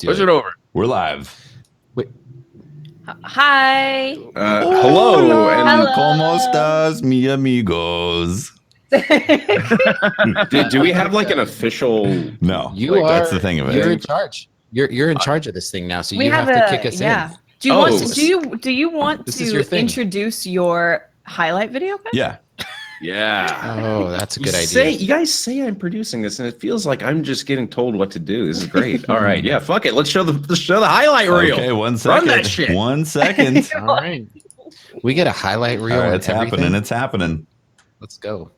Push it over. We're live. Wait. Hi. Hello. And Hello. ¿Cómo estás, mi amigos? do we have like an official? No, That's the thing of it. You're in charge. You're in charge of this thing now, so We you have to kick us in. Do you want do you want This is your to thing. introduce your highlight video? Guys? Yeah. Yeah. Oh, that's a good idea. You guys say I'm producing this, and it feels like I'm just getting told what to do. This is great. All right. Yeah. Fuck it. Let's show the highlight reel. Okay, 1 second. Run that shit. 1 second. All right. We get a highlight reel. All right, on it's everything. happening. It's happening. Let's go.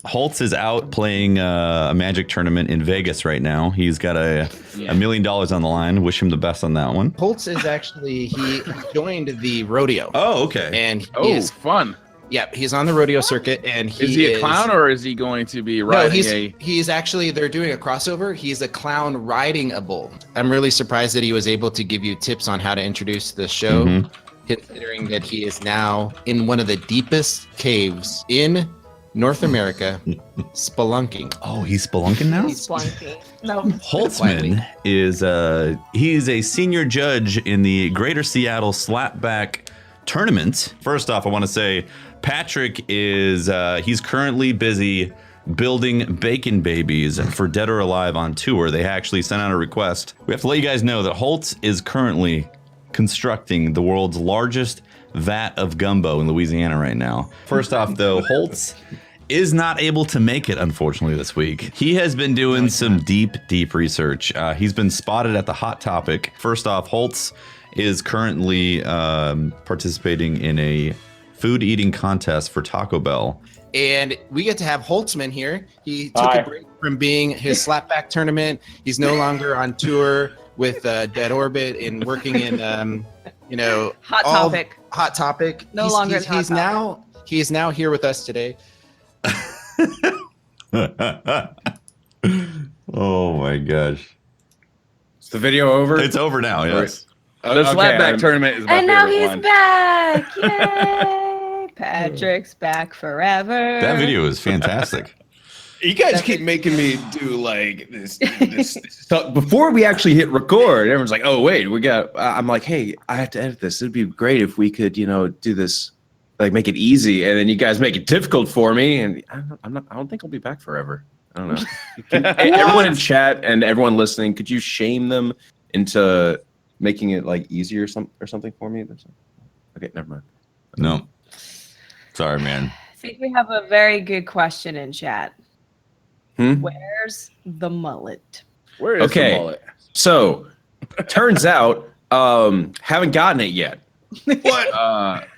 Holtz is out playing a Magic tournament in Vegas right now. He's got $1 million on the line. Wish him the best on that one. Holtz is actually he joined the rodeo. Oh, okay. And he Oh, is fun. he's on the rodeo circuit, and Is he a clown or is he going to be No, riding he's actually, they're doing a crossover. He's a clown riding a bull. I'm really surprised that he was able to give you tips on how to introduce the show, Mhm. considering that he is now in one of the deepest caves in North America, spelunking. Oh, he's spelunking now? He's flunking. No. Holtzman is he's a senior judge in the Greater Seattle Slapback Tournament. First off, I want to say Patrick is he's currently busy building bacon babies for Dead or Alive on tour. They actually sent out a request. We have to let you guys know that Holtz is currently constructing the world's largest vat of gumbo in Louisiana right now. First off, though, Holtz is not able to make it, unfortunately, this week. He has been doing some deep research. He's been spotted at the Hot Topic. First off, Holtz is currently participating in a food eating contest for Taco Bell. And we get to have Holtzman here. He took a break from being his slapback tournament. He's no longer on tour with Dead Orbit and working in, Hot Topic. Hot Topic. No longer in Hot he's Topic. He is now here with us today. Oh my gosh. Is the video over? It's over now, yes. The Okay, slapback tournament is my And now favorite he's one. back. Yay. Patrick's back forever. That video is fantastic. You guys keep making me do like this stuff before we actually hit record. Everyone's like, "Oh wait, we got." I'm like, "Hey, I have to edit this. It'd be great if we could, do this, like make it easy." And then you guys make it difficult for me, and I don't think I'll be back forever. I don't know. Hey, everyone in chat and everyone listening, could you shame them into making it like easier or something for me? Okay, never mind. No. Sorry, man. I think we have a very good question in chat. Hmm? Where's the mullet? Where is the mullet? So turns out, haven't gotten it yet. What?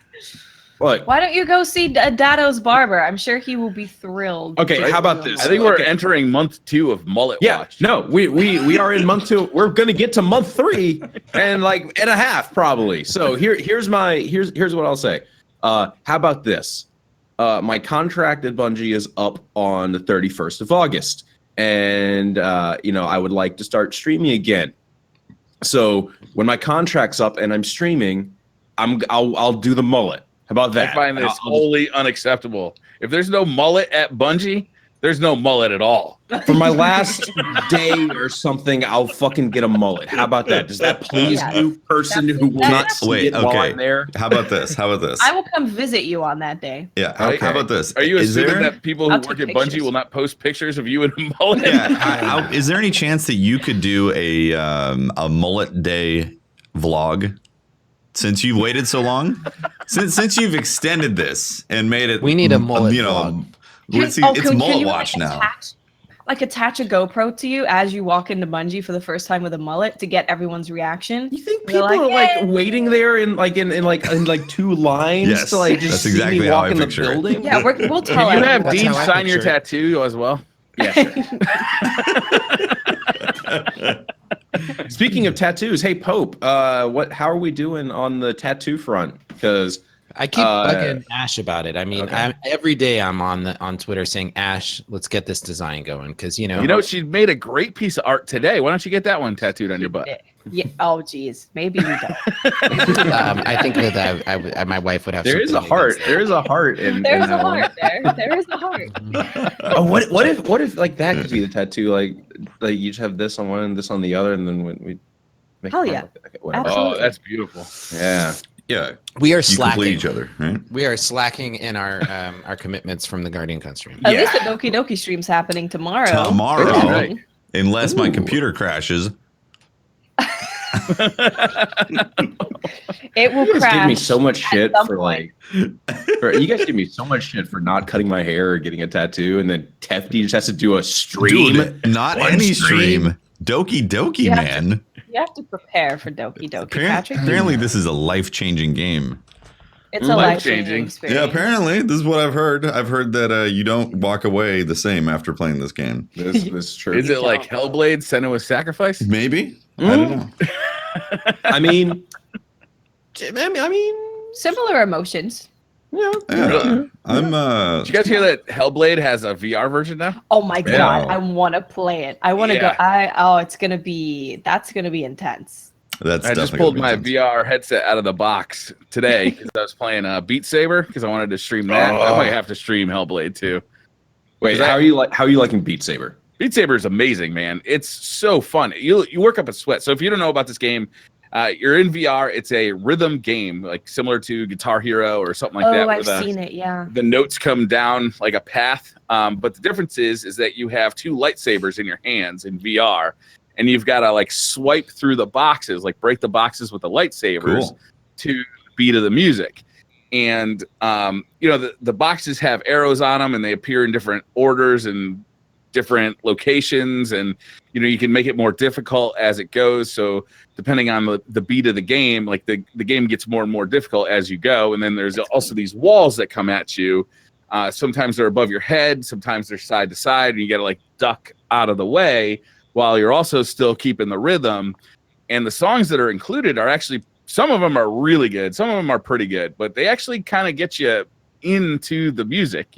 What? Why don't you go see Dado's barber? I'm sure he will be thrilled. Okay, how about this? I think we're Okay. entering month 2 of Mullet Watch. No, we are in month 2. We're gonna get to month 3 and a half probably. So here's what I'll say. How about this? My contract at Bungie is up on the 31st of August, and I would like to start streaming again. So when my contract's up and I'm streaming, I'll do the mullet. How about that? I find this wholly unacceptable. If there's no mullet at Bungie, there's no mullet at all. For my last day or something, I'll fucking get a mullet. How about that? Does that please you, person who will not see it while I'm there? How about this? I will come visit you on that day. Yeah. Okay. How about this? Are you Is assuming there- that people who I'll work take at Bungie pictures. will not post pictures of you in a mullet? Yeah. Is there any chance that you could do a mullet day vlog? Since you've waited so long, since you've extended this and made it, We need a mullet vlog. It's Can mullet you, watch now. attach a GoPro to you as you walk into Bungie for the first time with a mullet to get everyone's reaction? You think They're people like, are waiting there in 2 lines Yes, to just that's see exactly me how walk I in the picture it. building? Yeah, we'll tell Can you everyone. have That's Dean how I sign your picture it. tattoo as well? Yeah, sure. Speaking of tattoos, hey Pope, how are we doing on the tattoo front? Because I keep bugging Ash about it. I mean, Okay. every day I'm on Twitter saying, Ash, let's get this design going, because You know, she made a great piece of art today. Why don't you get that one tattooed on your butt? Yeah. Oh, geez. Maybe we don't. I think that my wife would have. there is a something heart. against There is a heart in There's a that one. heart there. There is a heart. Oh, what if like that could be the tattoo? Like like you just have this on one and this on the other, and then when we make Hell fun yeah. of it, okay, whatever. Absolutely. Oh, that's beautiful. Yeah. Yeah, We are you complete slacking. each other, right? We are slacking in our commitments from the Guardian Con stream. At least the Doki Doki stream's happening tomorrow. Tomorrow, Right. unless my Ooh. computer crashes. It will You guys crash. give me so much shit some for point. you guys give me so much shit for not cutting my hair or getting a tattoo, and then Tefty just has to do a stream. Dude, not One any stream. stream. Doki Doki, Yeah. man. You have to prepare for Doki Doki, Apparently, Patrick. apparently this is a life-changing game. It's a Life-changing. life-changing experience. Yeah, apparently this is what I've heard. I've heard that you don't walk away the same after playing this game. This is true. Is it like Hellblade, Senua's Sacrifice? Maybe. I Mm. don't know. I mean, Similar emotions. yeah. Yeah, I'm. Did you guys hear that Hellblade has a VR version now? Oh my Yeah. god, I want to play it. I want to Yeah. go. That's gonna be intense. That's I just definitely pulled gonna my be intense. VR headset out of the box today because I was playing Beat Saber because I wanted to stream that. I Oh. might have to stream Hellblade too. Wait, Is that- how are you liking Beat Saber? Beat Saber is amazing, man. It's so fun. You work up a sweat. So if you don't know about this game, you're in VR. It's a rhythm game, like similar to Guitar Hero or something like that. Oh, where I've seen it. Yeah. the notes come down like a path. But the difference is that you have two lightsabers in your hands in VR, and you've got to like swipe through the boxes, like break the boxes with the lightsabers Cool. to the beat of the music. And the boxes have arrows on them, and they appear in different orders and different locations, and you can make it more difficult as it goes. So depending on the beat of the game, like the game gets more and more difficult as you go. And then there's also these walls that come at you. Sometimes they're above your head, sometimes they're side to side, and you got to like duck out of the way while you're also still keeping the rhythm. And the songs that are included are actually, some of them are really good, some of them are pretty good, but they actually kind of get you into the music,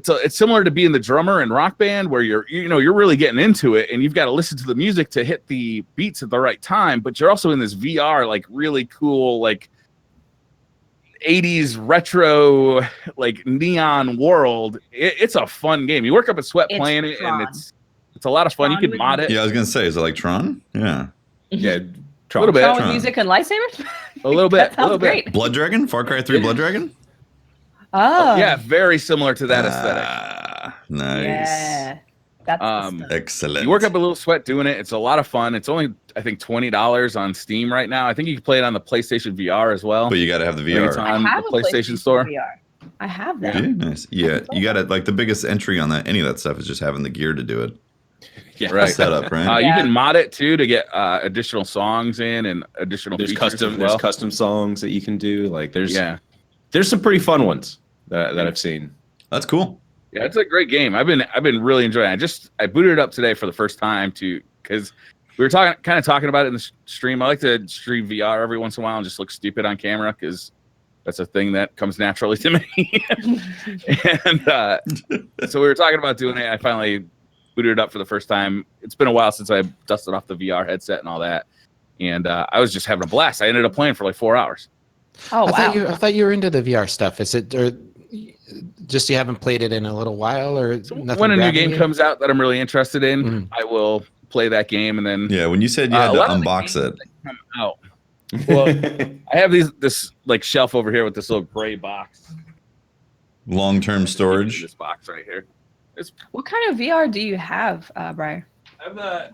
so it's similar to being the drummer in Rock Band, where you're really getting into it, and you've got to listen to the music to hit the beats at the right time. But you're also in this VR, like really cool, like 80s retro, like neon world. It's a fun game. You work up a sweat It's playing it, Tron. and it's a lot of fun. You Tron can mod it Yeah, I was gonna say, is it like Tron? Yeah. Yeah, a little bit. Tron with Tron. music and lightsabers. A little bit. That A little sounds bit. great. Blood Dragon? Far Cry 3 Blood Dragon? Oh. Yeah, very similar to that aesthetic. Nice. Yeah. That's the stuff. Excellent. You work up a little sweat doing it. It's a lot of fun. It's only, I think, $20 on Steam right now. I think you can play it on the PlayStation VR as well. But you got to have the I think it's VR. on I have the a PlayStation Store. VR. I have Yeah, that. nice. Yeah, you got to, like, the biggest entry on that, any of that stuff is just having the gear to do it. Yeah. Right. Set up, right? You Yeah. can mod it too to get additional songs in and additional There's features custom as well. there's custom songs that you can do. Like there's Yeah, some pretty fun ones that I've seen. That's cool. yeah, it's a great game. I've been really enjoying it. I booted it up today for the first time because we were kind of talking about it in the stream. I like to stream VR every once in a while and just look stupid on camera because that's a thing that comes naturally to me. And so we were talking about doing it. I finally booted it up for the first time. It's been a while since I dusted off the VR headset and all that. And I was just having a blast. I ended up playing for like 4 hours. Oh, wow. I thought you were into the VR stuff. Is it or just you haven't played it in a little while, or nothing When a new grabbing game you? comes out that I'm really interested in, Mhm. I will play that game and then Yeah, when you said you had a to lot of the unbox games it. come out. Well, I have this like shelf over here with this little gray box. Long-term storage. This box right here. What kind of VR do you have, Briar? I have the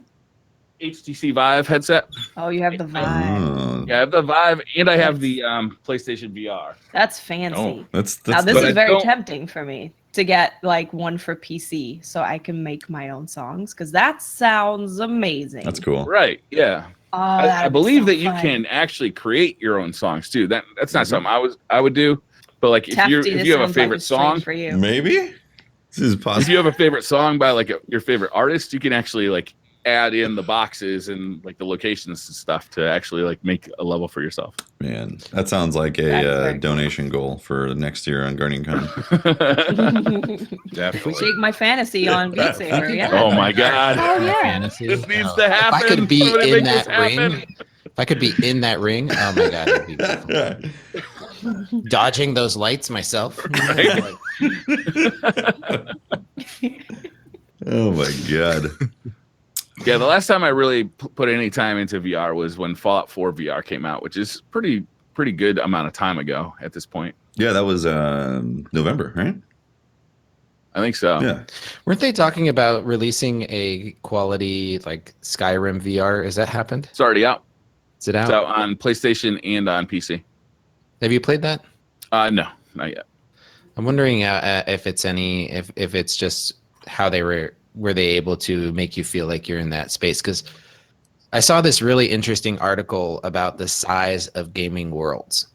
HTC Vive headset. Oh, you have the Vive. Oh, Yeah, I have the Vive and I have the PlayStation VR. That's fancy. Oh, that's Now, this But is I very don't- tempting for me to get like one for PC so I can make my own songs because that sounds amazing. that's cool. Right. Yeah. Oh, I that'd be believe so that you fun. can actually create your own songs too. That's not something I would do. But like if Tefty, you this have a sounds like favorite stream song, for you. Maybe this is if possible. you have a favorite song by like your favorite artist, you can actually like add in the boxes and like the locations and stuff to actually like make a level for yourself. Man, that sounds like That's a very cool. donation goal for next year on Guardian Con. Definitely. Shake my fantasy on Beat Saber. Yeah. Oh my God. Oh, yeah. Fantasy. This needs Oh, to happen. If I could be Somebody in make this that happen. ring, if I could be in that ring, oh my God, it'd be beautiful. Dodging those lights myself. Oh my god. Yeah, the last time I really put any time into VR was when Fallout 4 VR came out, which is pretty good amount of time ago at this point. Yeah, that was November, right? I think so. Yeah. Weren't they talking about releasing a quality like Skyrim VR? Has that happened? It's already out. Is it out? It's out on PlayStation and on PC. Have you played that? No, not yet. I'm wondering if it's just how they were they able to make you feel like you're in that space, because I saw this really interesting article about the size of gaming worlds.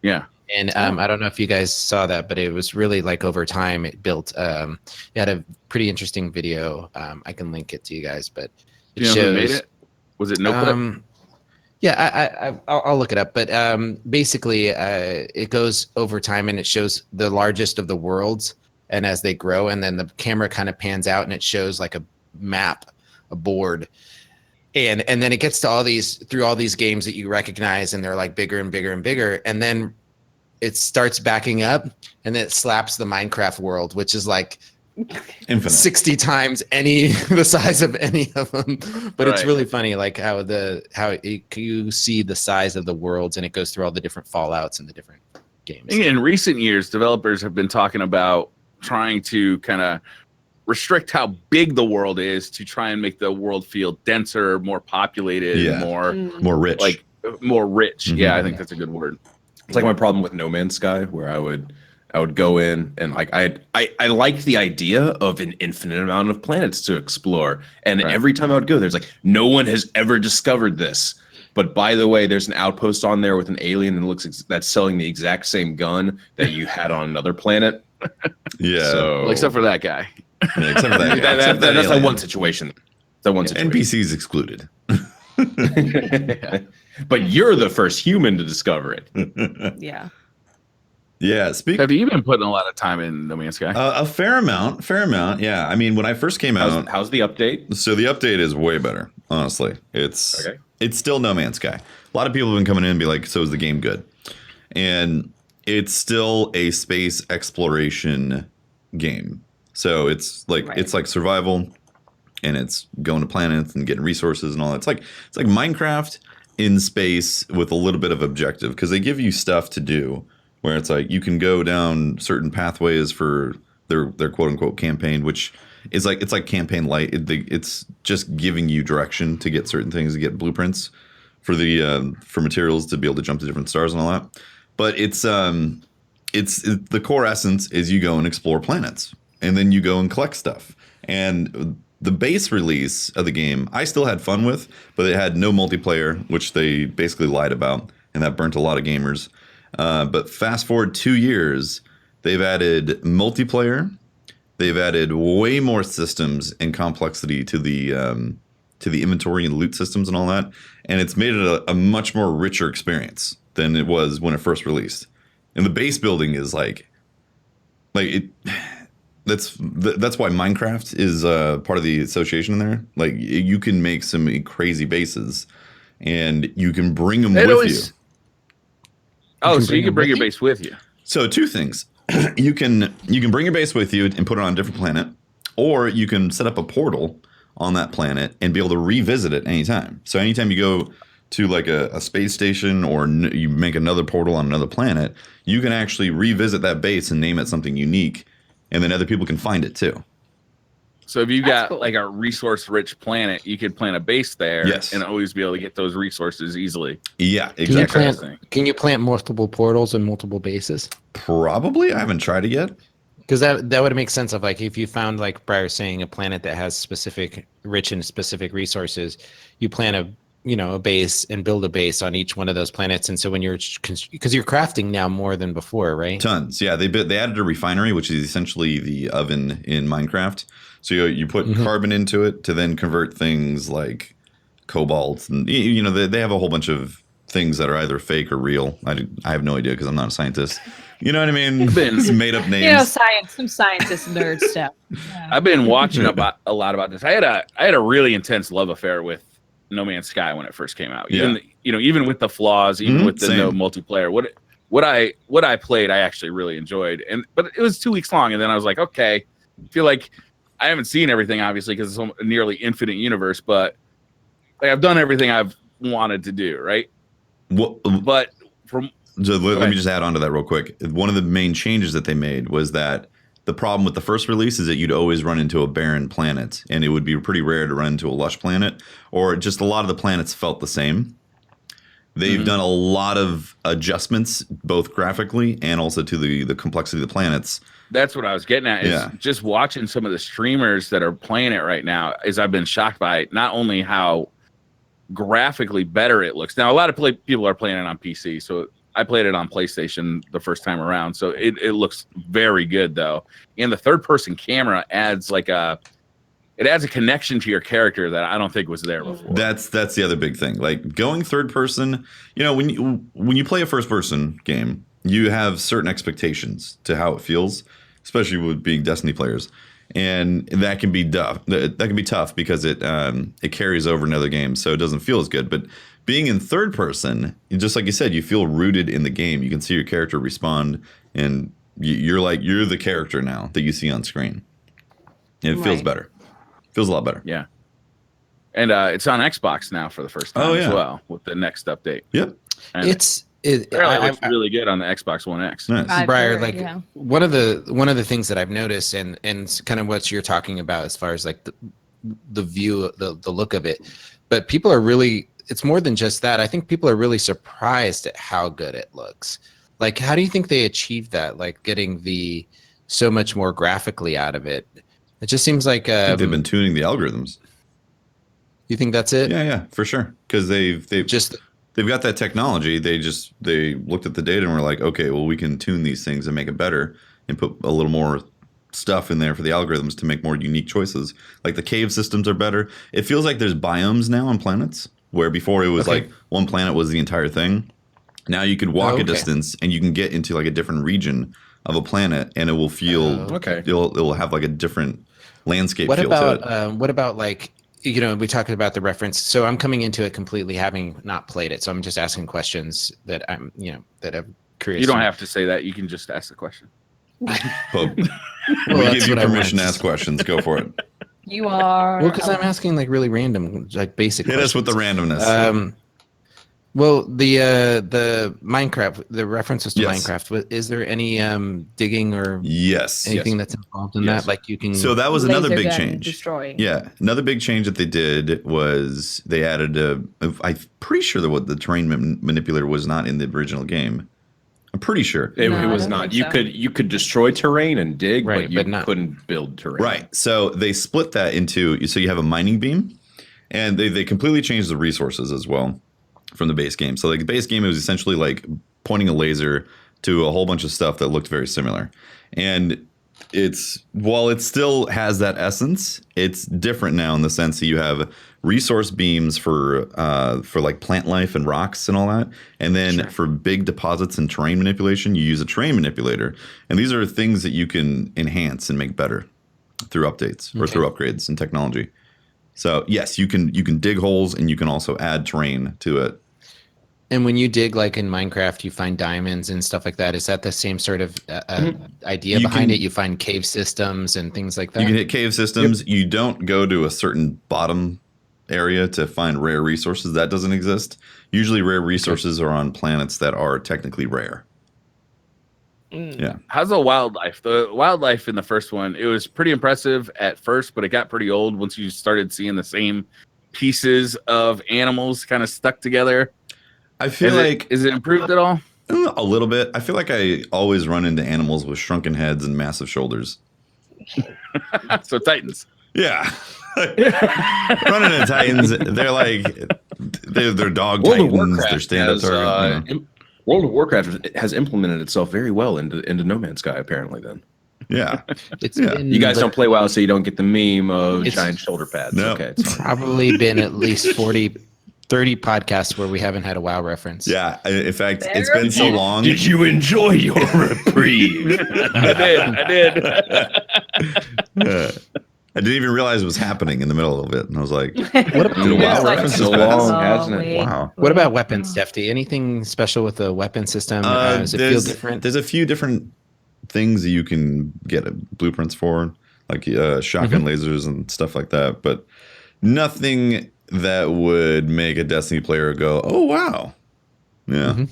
Yeah. And I don't know if you guys saw that, but it was really like over time it built. It had a pretty interesting video. I can link it to you guys, but it shows. Who made it? Was it Notebook? Yeah, I'll look it up. But basically, it goes over time and it shows the largest of the worlds, and as they grow, and then the camera kind of pans out and it shows like a map, a board. And then it gets to all these games that you recognize, and they're like bigger and bigger and bigger, and then it starts backing up, and then it slaps the Minecraft world, which is like Infinite. 60 times the size of any of them. But it's Right. really funny, like how you see the size of the worlds, and it goes through all the different Fallouts and the different games. In recent years, developers have been talking about trying to kind of restrict how big the world is to try and make the world feel denser, more populated, more rich. like more rich. Mhm. Yeah, I think that's a good word. It's like my problem with No Man's Sky, where I would go in and like I like the idea of an infinite amount of planets to explore, and Right. every time I would go, there's like no one has ever discovered this. But by the way, there's an outpost on there with an alien that that's selling the exact same gun that you had on another planet. Yeah. So Well, except for that guy. Yeah, except for that. that- except that's alien. that one situation. That one situation. NPCs excluded. But you're the first human to discover it. Yeah. Yeah. Have you been putting a lot of time in No Man's Sky? A fair amount. Yeah. I mean, when I first came out, How's the update? so the update is way better. Honestly, it's still No Man's Sky. A lot of people have been coming in and be like, "So is the game good?" And it's still a space exploration game. So it's like survival, and it's going to planets and getting resources and all that. It's like Minecraft in space with a little bit of objective, because they give you stuff to do where it's like you can go down certain pathways for their quote unquote campaign, which is like it's like campaign light. It's just giving you direction to get certain things, to get blueprints for for materials to be able to jump to different stars and all that. But it's the core essence is you go and explore planets, and then you go and collect stuff. And the base release of the game, I still had fun with, but it had no multiplayer, which they basically lied about, and that burnt a lot of gamers. But fast forward 2 years, they've added multiplayer. They've added way more systems and complexity to the inventory and loot systems and all that, and it's made it a much more richer experience than it was when it first released. And the base building is like it. That's why Minecraft is part of the association in there. Like you can make some crazy bases, and you can bring them with you. Oh, so you can bring your base with you. So 2 things: you can bring your base with you and put it on a different planet, or you can set up a portal on that planet and be able to revisit it anytime. So anytime you go to like a space station, or you make another portal on another planet, you can actually revisit that base and name it something unique. And then other people can find it too. So if you That's got cool. like a resource-rich planet, you could plant a base there, Yes. and always be able to get those resources easily. Yeah, Can you exactly. can you plant multiple portals and multiple bases? Probably. I haven't tried it yet. Because that would make sense of like if you found, like Briar saying, a planet that has rich in specific resources, you plant a base and build a base on each one of those planets. And so when because you're crafting now more than before, right? Tons. Yeah, they added a refinery, which is essentially the oven in Minecraft. So you put carbon into it to then convert things like cobalt, and they have a whole bunch of things that are either fake or real. I have no idea because I'm not a scientist. You know what I mean? It's made up names. Some scientist nerd stuff. Yeah. I've been watching a lot about this. I had a really intense love affair with No Man's Sky when it first came out. Even with the flaws, even with the no multiplayer. What I played, I actually really enjoyed. But it was 2 weeks long, and then I was like, okay, I feel like I haven't seen everything obviously because it's a nearly infinite universe, but like I've done everything I've wanted to do, right? But from so let me just add on to that real quick. One of the main changes that they made was that the problem with the first release is that you'd always run into a barren planet, and it would be pretty rare to run into a lush planet, or just a lot of the planets felt the same. They've done a lot of adjustments, both graphically and also to the complexity of the planets. That's what I was getting at. Is just watching some of the streamers that are playing it right now. Is I've been shocked by not only how graphically better it looks. Now, a lot of people are playing it on PC, so I played it on PlayStation the first time around, so it looks very good though. And the third-person camera adds a connection to your character that I don't think was there before. That's the other big thing. Like going third person, when you play a first person game, you have certain expectations to how it feels, especially with being Destiny players. And that can be tough. That can be tough because it carries over in other games, so it doesn't feel as good. But being in third person, just like you said, you feel rooted in the game. You can see your character respond, and you're the character now that you see on screen. And it feels better. Feels a lot better. Yeah. And it's on Xbox now for the first time as well with the next update. Yep. And it looks really good on the Xbox One X. Nice. Briar, one of the things that I've noticed and kind of what you're talking about as far as like the view, the look of it, but people are really, it's more than just that. I think people are really surprised at how good it looks. Like, how do you think they achieved that? Like getting so much more graphically out of it. It just seems like I think they've been tuning the algorithms. You think that's it? Yeah, for sure. Because they've got that technology. They looked at the data and were like, okay, well, we can tune these things and make it better and put a little more stuff in there for the algorithms to make more unique choices. Like the cave systems are better. It feels like there's biomes now on planets where before it was like one planet was the entire thing. Now you could walk a distance and you can get into like a different region of a planet and it will feel it'll have like a different landscape feel to it. What about like, we talked about the reference. So I'm coming into it completely having not played it. So I'm just asking questions that I'm curious. You don't have to say that. You can just ask the question. We give you permission to ask questions. Go for it. You are. Well, because I'm asking like really random, like basic questions. Hit us with the randomness. Well, the Minecraft, the references to Minecraft, is there any digging or anything that's involved in that? Like you can. So that was another big change. Destroy. Yeah, another big change that they did was they added I'm pretty sure that the terrain manipulator was not in the original game. I'm pretty sure it was not. You could destroy terrain and dig, right, but you couldn't build terrain. Right. So they split that into. So you have a mining beam, and they completely changed the resources as well from the base game. So like the base game, it was essentially like pointing a laser to a whole bunch of stuff that looked very similar. And while it still has that essence, it's different now in the sense that you have resource beams for like plant life and rocks and all that. And then for big deposits and terrain manipulation, you use a terrain manipulator. And these are things that you can enhance and make better through updates or through upgrades and technology. So yes, you can dig holes and you can also add terrain to it. And when you dig, like in Minecraft, you find diamonds and stuff like that. Is that the same sort of idea behind it? You find cave systems and things like that? You can hit cave systems. Yep. You don't go to a certain bottom area to find rare resources. That doesn't exist. Usually rare resources are on planets that are technically rare. Yeah. How's the wildlife? The wildlife in the first one, it was pretty impressive at first, but it got pretty old once you started seeing the same pieces of animals kind of stuck together. I feel is it improved at all? A little bit. I feel like I always run into animals with shrunken heads and massive shoulders. So Titans. Yeah. Running into Titans, they're like they're dog Titans, they're stand-up target. World of Warcraft has implemented itself very well into No Man's Sky, apparently, then. Yeah. You guys don't play WoW, so you don't get the meme of giant shoulder pads. No. Okay, it's probably been at least 30 podcasts where we haven't had a WoW reference. Yeah. In fact, it's been so long. Did you enjoy your reprieve? I did. I didn't even realize it was happening in the middle of it. And I was like, what about the WoW reference? So long, hasn't it? Wow. What about weapons, Tefty? Anything special with the weapon system? Does it feel different? There's a few different things that you can get blueprints for. like shotgun lasers and stuff like that, but nothing that would make a Destiny player go, "Oh wow, yeah."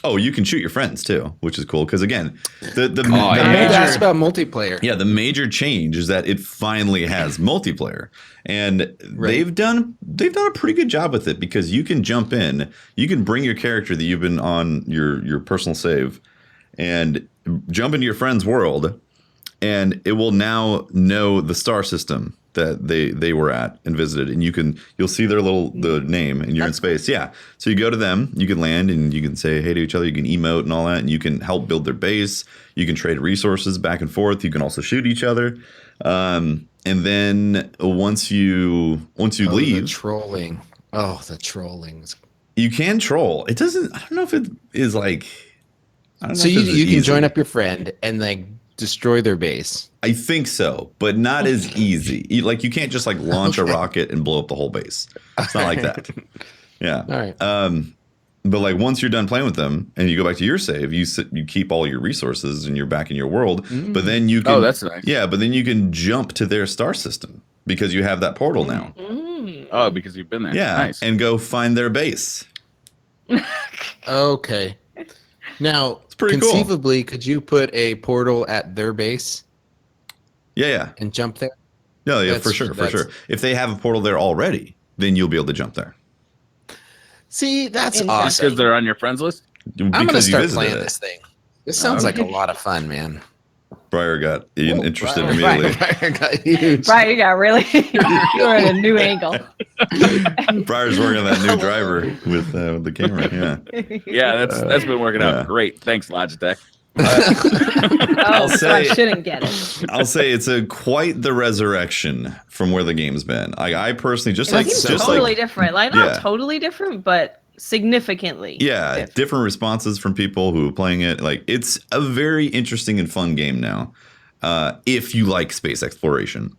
Oh, you can shoot your friends too, which is cool. Because again, the That's about multiplayer. yeah, the major change is that it finally has multiplayer, and they've done a pretty good job with it because you can jump in, you can bring your character that you've been on your personal save, and jump into your friend's world, and it will now know the star system that they were at and visited, and you'll see their the name, and you're in space. Yeah, so you go to them, you can land, and you can say hey to each other, you can emote and all that, and you can help build their base. You can trade resources back and forth. You can also shoot each other, and then once you leave, the trolling. Oh, the trolling. You can troll. It doesn't. I don't know if it is like. I don't know so if you it's can easy. join up your friend and like destroy their base. I think so, but not as easy. Like you can't just like launch a rocket and blow up the whole base. It's not like that. Yeah. All right. But like once you're done playing with them and you go back to your save, you keep all your resources and you're back in your world. But then you can. Oh, that's nice. Yeah, but then you can jump to their star system because you have that portal now. Oh, because you've been there. Yeah, Nice. and go find their base. Okay. Now, pretty cool. conceivably, could you put a portal at their base? Yeah. And jump there? No, yeah, for sure. If they have a portal there already, then you'll be able to jump there. See, that's Just awesome. because they're on your friends list? I'm going to start playing it. this thing. This sounds like a lot of fun, man. Briar got interested immediately. Briar got huge. Briar, you got really, you're at a new angle. Briar's working on that new driver with the camera. Yeah. Yeah, that's been working out great. Thanks, Logitech. Oh, so I say- shouldn't get it. I'll say it's quite the resurrection from where the game's been. I personally just It's totally different. Like not Yeah. totally different, but significantly. different responses from people who are playing it. Like it's a very interesting and fun game now. If you like space exploration,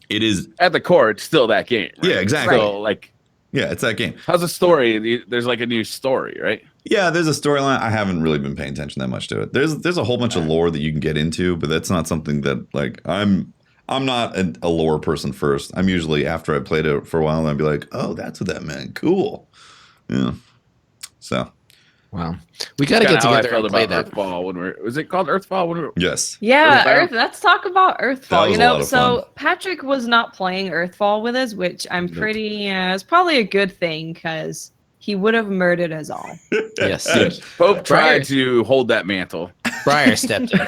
it is At the core, it's still that game. Right? Yeah, exactly. So, like, yeah, it's that game. how's the story? There's like a new story, right? Yeah, there's a storyline. I haven't really been paying attention that much to it. There's a whole bunch of lore that you can get into, but that's not something that like I'm not a lore person first. I'm usually after I played it for a while, and I'd be like, oh, that's what that meant. Cool. Yeah. So. Wow. We got to get together and play about that. Earthfall was it called Earthfall? Yes. Yeah, Earthbound? let's talk about That Earthfall. was You a lot know, of so fun. Patrick was not playing Earthfall with us, which I'm pretty, it's probably a good thing because he would have murdered us all. Yes. Pope Briar- tried to hold that mantle, Briar stepped in.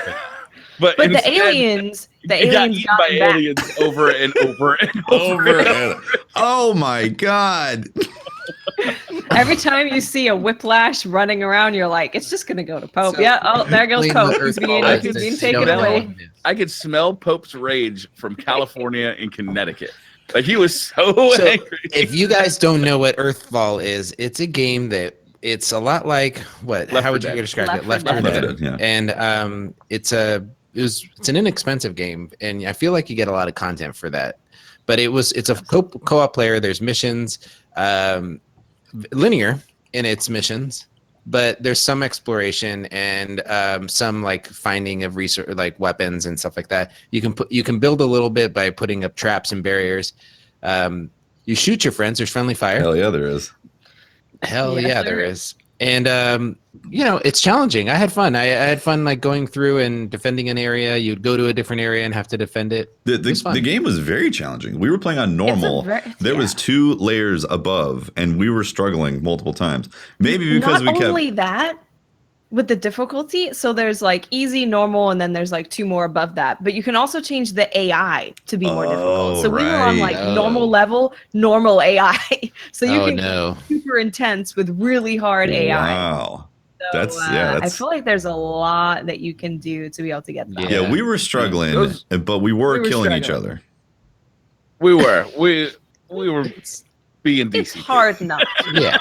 but But instead, the aliens it got eaten got by back. aliens over and over and over. Over. Oh my God. Every time you see a whiplash running around, you're like, it's just gonna go to Pope. So- Yeah, oh, there goes Explain Pope. what He's Earthfall being, is he's that being you taken don't know away. what it is. I could smell Pope's rage from California and Connecticut. Like he was so angry. If you guys don't know what Earthfall is, it's a game that it's a lot like what? Left How 4 would you Dead. describe it? Left Left 4 4 Dead. Yeah. And it's an inexpensive game, and I feel like you get a lot of content for that. But it's a co-op player. There's missions, linear in its missions, but there's some exploration and some like finding of resource, like weapons and stuff like that. You can build a little bit by putting up traps and barriers. You shoot your friends. There's friendly fire. Hell yeah, there is. Hell Yes, yeah, there is. And it's challenging. I had fun. I had fun like going through and defending an area. You'd go to a different area and have to defend it. It was fun. The game was very challenging. We were playing on normal. There was 2 layers above, and we were struggling multiple times. Maybe because Not we kept. only that, with the difficulty, so there's like easy, normal, and then there's like 2 more above that. But you can also change the AI to be more difficult. So we were on like right. normal level, normal AI. So you Oh, can no. get super intense with really hard AI. Wow. So, That's I feel like there's a lot that you can do to be able to get that. Yeah, we were struggling, but we were killing each other. We were being It's DCP. hard not to. Yeah.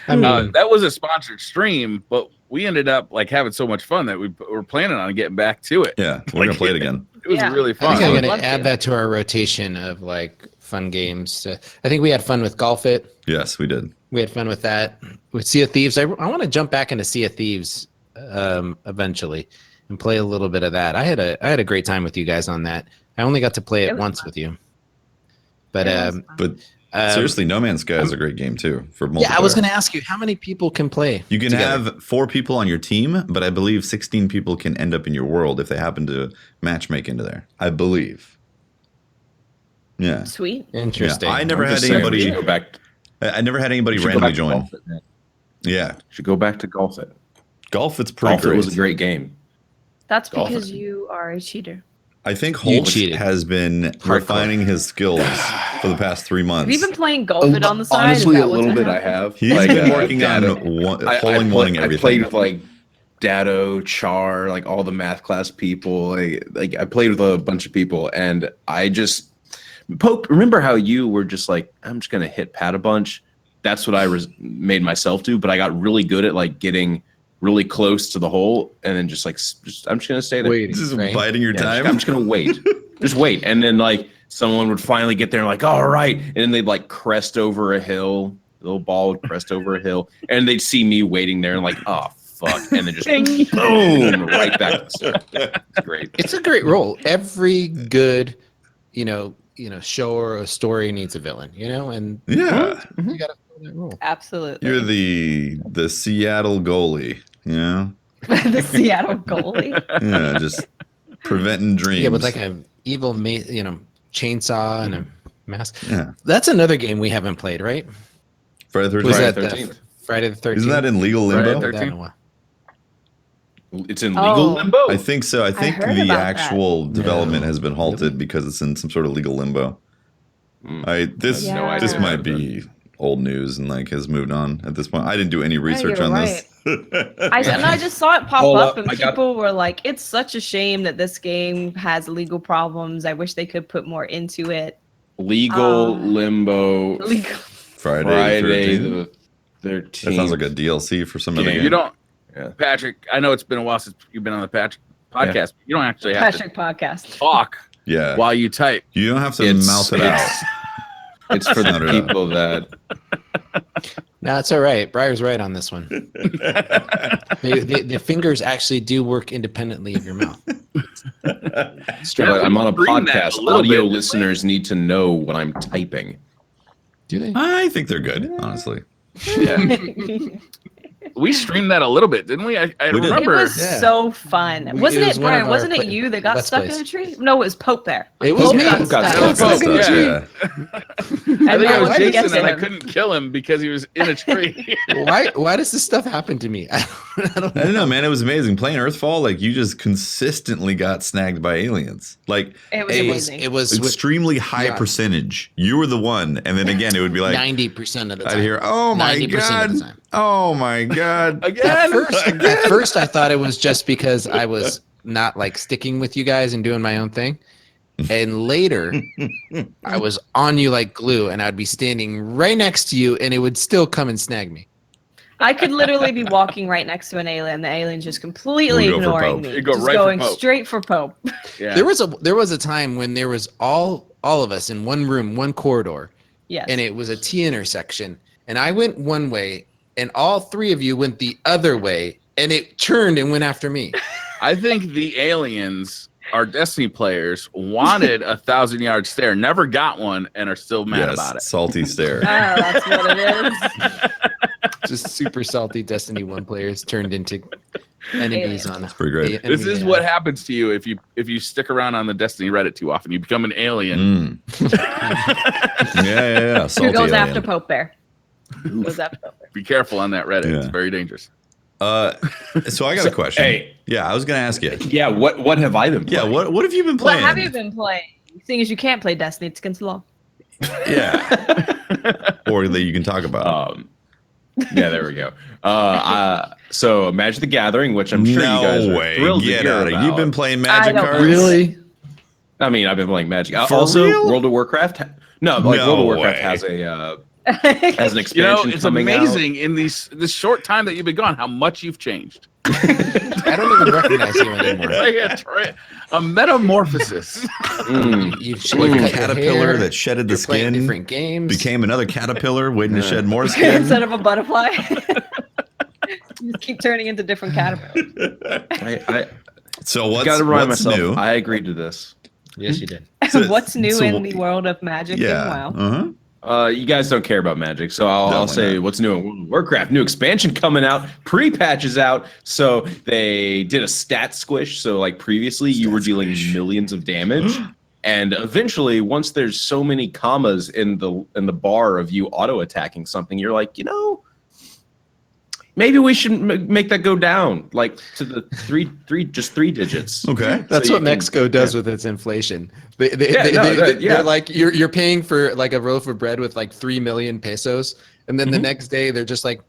I mean, That was a sponsored stream, but we ended up like having so much fun that we were planning on getting back to it. Yeah, we're gonna play it again. It was Yeah. really I fun. think I'm would going love to add to. that to our rotation of like fun games. I think we had fun with Golf It. Yes, we did. We had fun with that. With Sea of Thieves. I want to jump back into Sea of Thieves eventually. and play a little bit of that. I had a great time with you guys on that. I only got to play it once with you, but seriously, No Man's Sky is a great game too for multiplayer. yeah, I was going to ask you how many people can play. You can together? have 4 people on your team, but I believe 16 people can end up in your world if they happen to matchmake into there. I believe. Yeah. Sweet. Interesting. Yeah, I never I'm had just saying, we anybody. should go back. I never had anybody we should go randomly back to join. Golf It, man. Yeah, Should go back to Golf It. Golf. It's pretty Golf It great. was a great game. That's Golf because it. you are a cheater. I think You Holtz cheated. has been refining his skills for the past 3 months. Have you been playing Golf It on the side? Honestly, Is a that what's little been bit I happening? have. He's been working on Dado. holing one I everything. played with like Dado, Char, like all the math class people. Like I played with a bunch of people, and I just Pope. Remember how you were just like, I'm just gonna hit Pat a bunch. That's what I made myself do. But I got really good at like getting really close to the hole, and then just like I'm just gonna stay there. Waiting, This is right? biding your Yeah, time. I'm just gonna wait. Just wait, and then like someone would finally get there and like, all right, and then they'd like crest over a hill. The little ball would crest over a hill, and they'd see me waiting there and like, oh fuck, and then just boom, right back. It's great. It's a great role. Every good, show or a story needs a villain, and Yeah, you got to fill that role. Absolutely. you're the Seattle goalie. Yeah, the Seattle goalie. yeah, just preventing dreams. Yeah, with like a evil, chainsaw and a mask. Yeah. That's another game we haven't played, right? Friday the Was 13th. that Friday the the 13th. Friday the 13th? Isn't that in legal Friday limbo? the That in a while. It's in legal Oh. limbo. I think so. I think heard the about actual that. development No. has been halted because it's in some sort of legal limbo. This I have no this idea. might be old news and like has moved on at this point. I didn't do any research you're on right. this. I just saw it pop Hold up, up, and I got- people were like, "It's such a shame that this game has legal problems. I wish they could put more into it." Legal limbo. Legal. Friday, Friday 13th. the 13th. That sounds like a DLC for some Yeah, other game. You don't, Yeah. Patrick. I know it's been a while since you've been on the Patrick podcast. But you don't actually have Patrick podcast. to talk Yeah. while you type. You don't have to It's- mouth it out. It's for Sound the it out. people that No, it's all right. Briar's right on this one. The fingers actually do work independently of your mouth. Yeah, I'm on a stream that podcast. a little Audio bit. listeners need to know what I'm typing. Do they? I think they're good, honestly. Yeah. We streamed that a little bit, didn't we? I We did. It remember. was Yeah. so fun. We- Wasn't it it, was one Brian? of Wasn't our it you that got Let's stuck Plays. in a tree? No, it was Pope there. It was Pope me. got Got stuck. stuck. Yeah. Yeah. I think I was wanted to get Jason, to and I him. couldn't kill him because he was in a tree. Why does this stuff happen to me? I don't I don't know, man. It was amazing playing Earthfall. Like you just consistently got snagged by aliens. Like It was It was amazing. it was with extremely high yeah. percentage. You were the one, and then again, it would be like 90% of the time. I'd hear, "Oh my 90% god, of the time. oh my god." Again. At first, I thought it was just because I was not like sticking with you guys and doing my own thing. And later, I was on you like glue, and I'd be standing right next to you, and it would still come and snag me. I could literally be walking right next to an alien. The alien's just completely We'll go for ignoring Pope. me. You'd go Just right for going Pope. straight for Pope. Yeah. There was a time when there was all of us in one room, one corridor, Yes. and it was a T intersection, and I went one way, and all three of you went the other way, and it turned and went after me. I think the aliens, our Destiny players, wanted a 1,000-yard stare, never got one, and are still mad about it. Salty stare. Oh, that's what it is. Just super salty Destiny 1 players turned into enemies on us. Pretty great. This is what happens to you if you stick around on the Destiny Reddit too often. You become an alien. Yeah. Who Salty goes alien. after Pope Bear? Who goes after Pope Bear? Be careful on that Reddit. It's Yeah. very dangerous. So I got a question. Hey. Yeah, I was gonna ask you. Yeah, what have I been Yeah, playing? what have you been What playing? have you been playing? Seeing as you can't play Destiny, it's against the law. Yeah. Or that you can talk about. Yeah, there we go. So Magic the Gathering, which I'm sure no you guys are way. thrilled Get to hear out of about. You've been playing Magic don't cards? Really? I mean, I've been playing Magic. For Also, real? World of Warcraft. No, like No World of Warcraft way. has an You expansion know, it's coming out. amazing in this short time that you've been gone how much you've changed. I don't even recognize you anymore. It's like a metamorphosis. You've Like a cut your caterpillar hair, that shedded the you're playing skin, different games. became another caterpillar waiting to shed more skin. Instead of a butterfly. You just keep turning into different caterpillars. I So Gotta remind what's myself, new? I agreed to this. Yes, you did. What's new in the world of Magic Yeah. and WoW? Uh-huh. You guys don't care about Magic, so I'll Definitely say not. what's new in World of Warcraft. New expansion coming out, pre-patch is out. So they did a stat squish. So like previously, you were dealing millions of damage, and eventually, once there's so many commas in the bar of you auto attacking something, you're like, maybe we should make that go down, like to the three digits. Okay. That's So what you can- Mexico does with its inflation. Yeah. They're like, you're paying for like a loaf of bread with like 3 million pesos, and then the next day they're just like,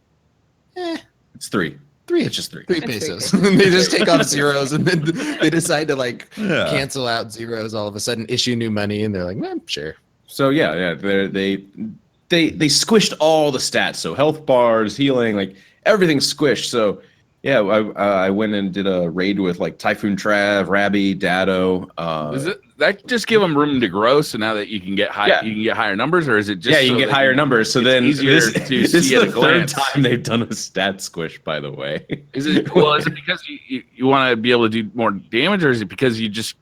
It's three. It's just three. 3 It's pesos. 3 They just take off zeros, and then they decide to like Yeah. cancel out zeros all of a sudden, issue new money, and they're like, sure. So they squished all the stats. So health bars, healing, like everything's squished. So yeah, I went and did a raid with like Typhoon Trav, Rabby, Dado. Does that just give them room to grow? So now that you can get high, you can get higher numbers, or is it just you can get higher numbers. So it's then easier this to is see at the a third glance? time they've done a stat squish. By the way, Is it because you want to be able to do more damage, or is it because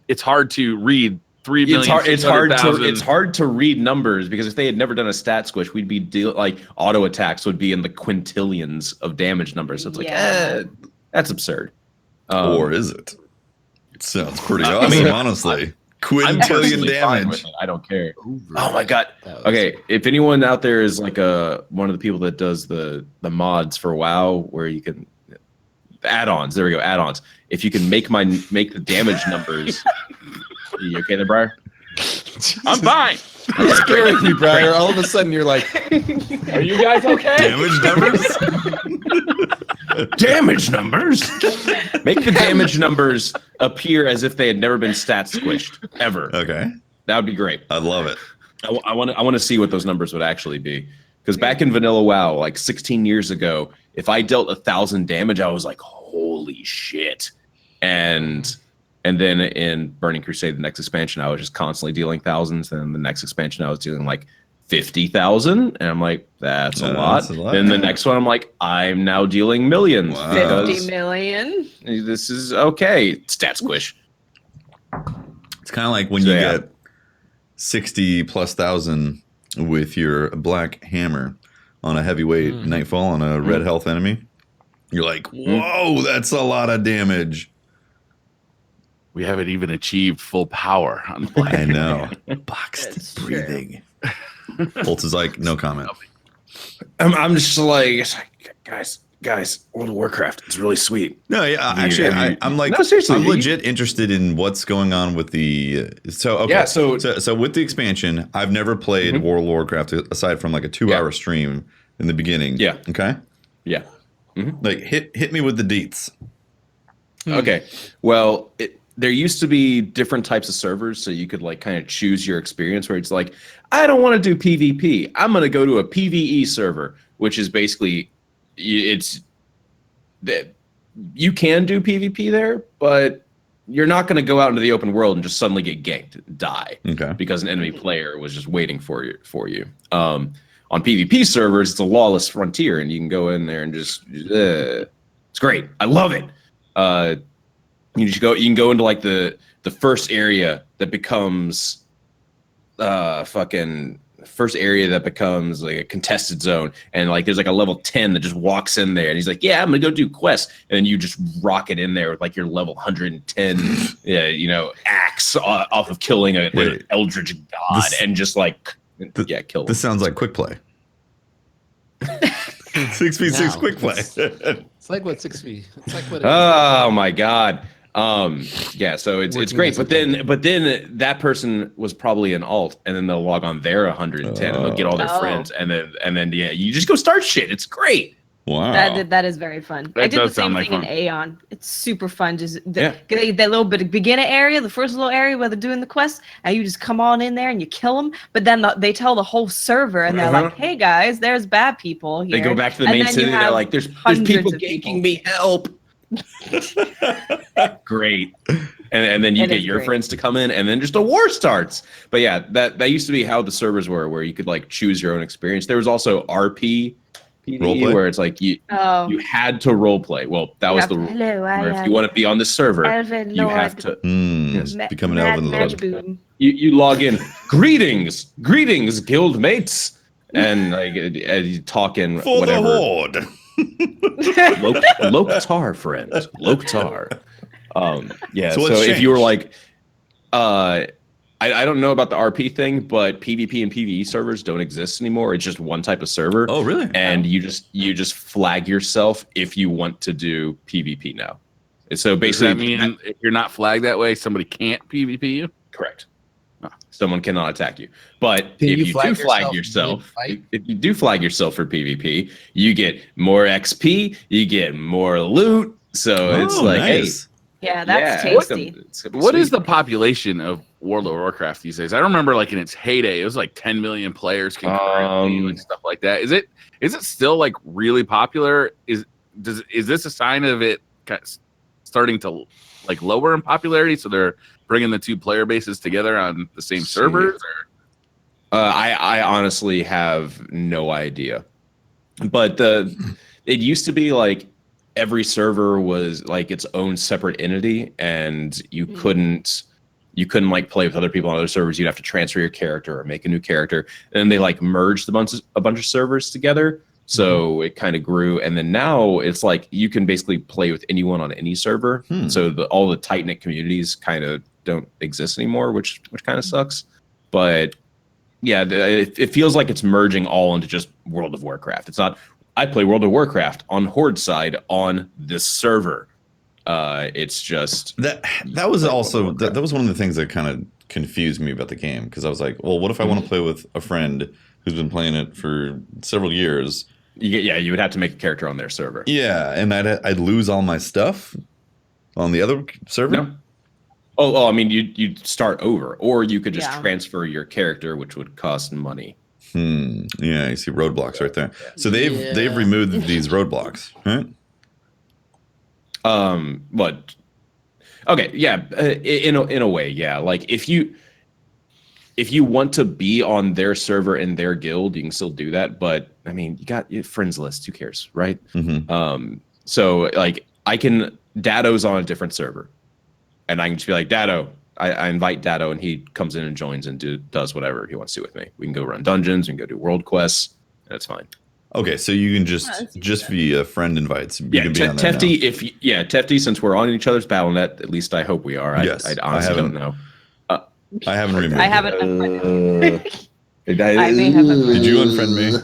it's hard to read 3 million? It's hard to read numbers, because if they had never done a stat squish, we'd be like auto attacks would be in the quintillions of damage numbers. So it's like, that's absurd. Or is it? It sounds pretty awesome, honestly. I'm Quintillion personally fine with damage. it. I don't care. Oh my god. Okay, if anyone out there is like one of the people that does the mods for WoW, where you can add-ons. There we go, add-ons. If you can make the damage numbers. You okay there, Briar? I'm fine. You're scaring me, Briar. All of a sudden, you're like, Are you guys okay? Damage numbers? Damage numbers. Make the damage numbers appear as if they had never been stat squished ever. Okay. That would be great. I love it. I want to see what those numbers would actually be, because back in Vanilla WoW, like 16 years ago, if I dealt 1,000 damage, I was like, holy shit. And then in Burning Crusade, the next expansion, I was just constantly dealing thousands. Then the next expansion, I was dealing like 50,000, and I'm like, that's a lot. Then the next one, I'm like, I'm now dealing millions. Wow. 50 million. This is okay. Stat squish. It's kind of like when you get 60 plus thousand with your black hammer on a heavyweight nightfall on a red health enemy. You're like, whoa, that's a lot of damage. We haven't even achieved full power on Black. I know. Boxed That's breathing. Holtz is like, no comment. I'm just like, guys, World of Warcraft, it's really sweet. No, yeah, actually, I'm like, No, seriously, I'm legit interested in what's going on with the. So okay, Yeah, so so- with the expansion, I've never played World of Warcraft aside from like a 2-hour stream in the beginning. Yeah. Okay. Yeah. Like hit me with the deets. Okay. Well, there used to be different types of servers, so you could like kind of choose your experience, where it's like, I don't want to do PvP. I'm going to go to a PvE server, which is basically, it's that you can do PvP there, but you're not going to go out into the open world and just suddenly get ganked and die because an enemy player was just waiting for you. On PvP servers, it's a lawless frontier, and you can go in there and just it's great. I love it. You can go into like the first area that becomes first area that becomes like a contested zone, and like there's like a level 10 that just walks in there, and he's like, yeah, I'm gonna go do quests, and then you just rocket in there with like your level 110 axe off of killing an eldritch god, and just like kill them. This sounds like quick play. 6v6 quick play. It's like what 6v. It's like what. Oh my god. So it's great, but then that person was probably an alt, and then they'll log on their 110 and they'll get all their friends, and then you just go start shit. It's great. Wow. That is very fun. That I did the does same sound thing like in Aeon. It's super fun. Just that Yeah. little bit of beginner area, the first little area where they're doing the quest, and you just come on in there and you kill them. But then they tell the whole server, and they're like, "Hey guys, there's bad people here." They go back to the main city. And they're like, "There's people ganking me. Help!" Great. And then you get your friends to come in, and then just a war starts. But yeah, that used to be how the servers were, where you could like choose your own experience. There was also RP PvE Roleplay? where it's like you had to role play. Well, that was the rule. Hello, Where if you want to be on the server, Elven you have Lord. to. Yes. Become an elven lord. You log in. Greetings, guild mates, and like you talk in For whatever. the horde. Loktar, friend. Loktar. Yeah. So So, what's if you were changed? like, I don't know about the RP thing, but PvP and PvE servers don't exist anymore. It's just one type of server. Oh, really? And you just flag yourself if you want to do PvP now. So Does basically, that mean if you're not flagged that way, somebody can't PvP you? correct. Someone cannot attack you. But Can if you you flag do flag yourself yourself, mid-fight? if you do flag yourself for PvP, you get more XP, you get more loot. So it's like, nice. Yeah, that's yeah, tasty. it's gonna be What is sweet. the population of World of Warcraft these days? I remember like in its heyday, it was like 10 million players concurrently, like stuff like that. Is it still like really popular? Is this a sign of it starting to like lower in popularity? So they're bringing the two player bases together on the same servers? Or? I honestly have no idea. But it used to be like every server was like its own separate entity, and you couldn't like play with other people on other servers. You'd have to transfer your character or make a new character. And then they like merged a bunch of servers together. So it kind of grew, and then now it's like you can basically play with anyone on any server. So all the tight knit communities kind of don't exist anymore, which kind of sucks. But yeah, it feels like it's merging all into just World of Warcraft. It's not. I play World of Warcraft on Horde side on this server. It's just That was also that was one of the things that kind of confused me about the game, because I was like, well, what if I want to play with a friend who's been playing it for several years? You would have to make a character on their server. Yeah, and I'd lose all my stuff on the other server. No. Oh, I mean, you'd start over, or you could just Yeah. transfer your character, which would cost money. Yeah, you see roadblocks right there. So they've removed these roadblocks, right? But okay, yeah, in a way, yeah. Like if you want to be on their server in their guild, you can still do that. But I mean, you got your friends list. Who cares, right? So like Dado's on a different server, and I can just be like, Dado. I invite Dado, and he comes in and joins and does whatever he wants to with me. We can go run dungeons, we can go do world quests, and it's fine. Okay, so you can just via friend invites. You can be on there Tefty. now. Tefty. Since we're on each other's BattleNet, at least I hope we are. Yes, I honestly don't know. I haven't removed. I haven't. I may have. Did you unfriend me?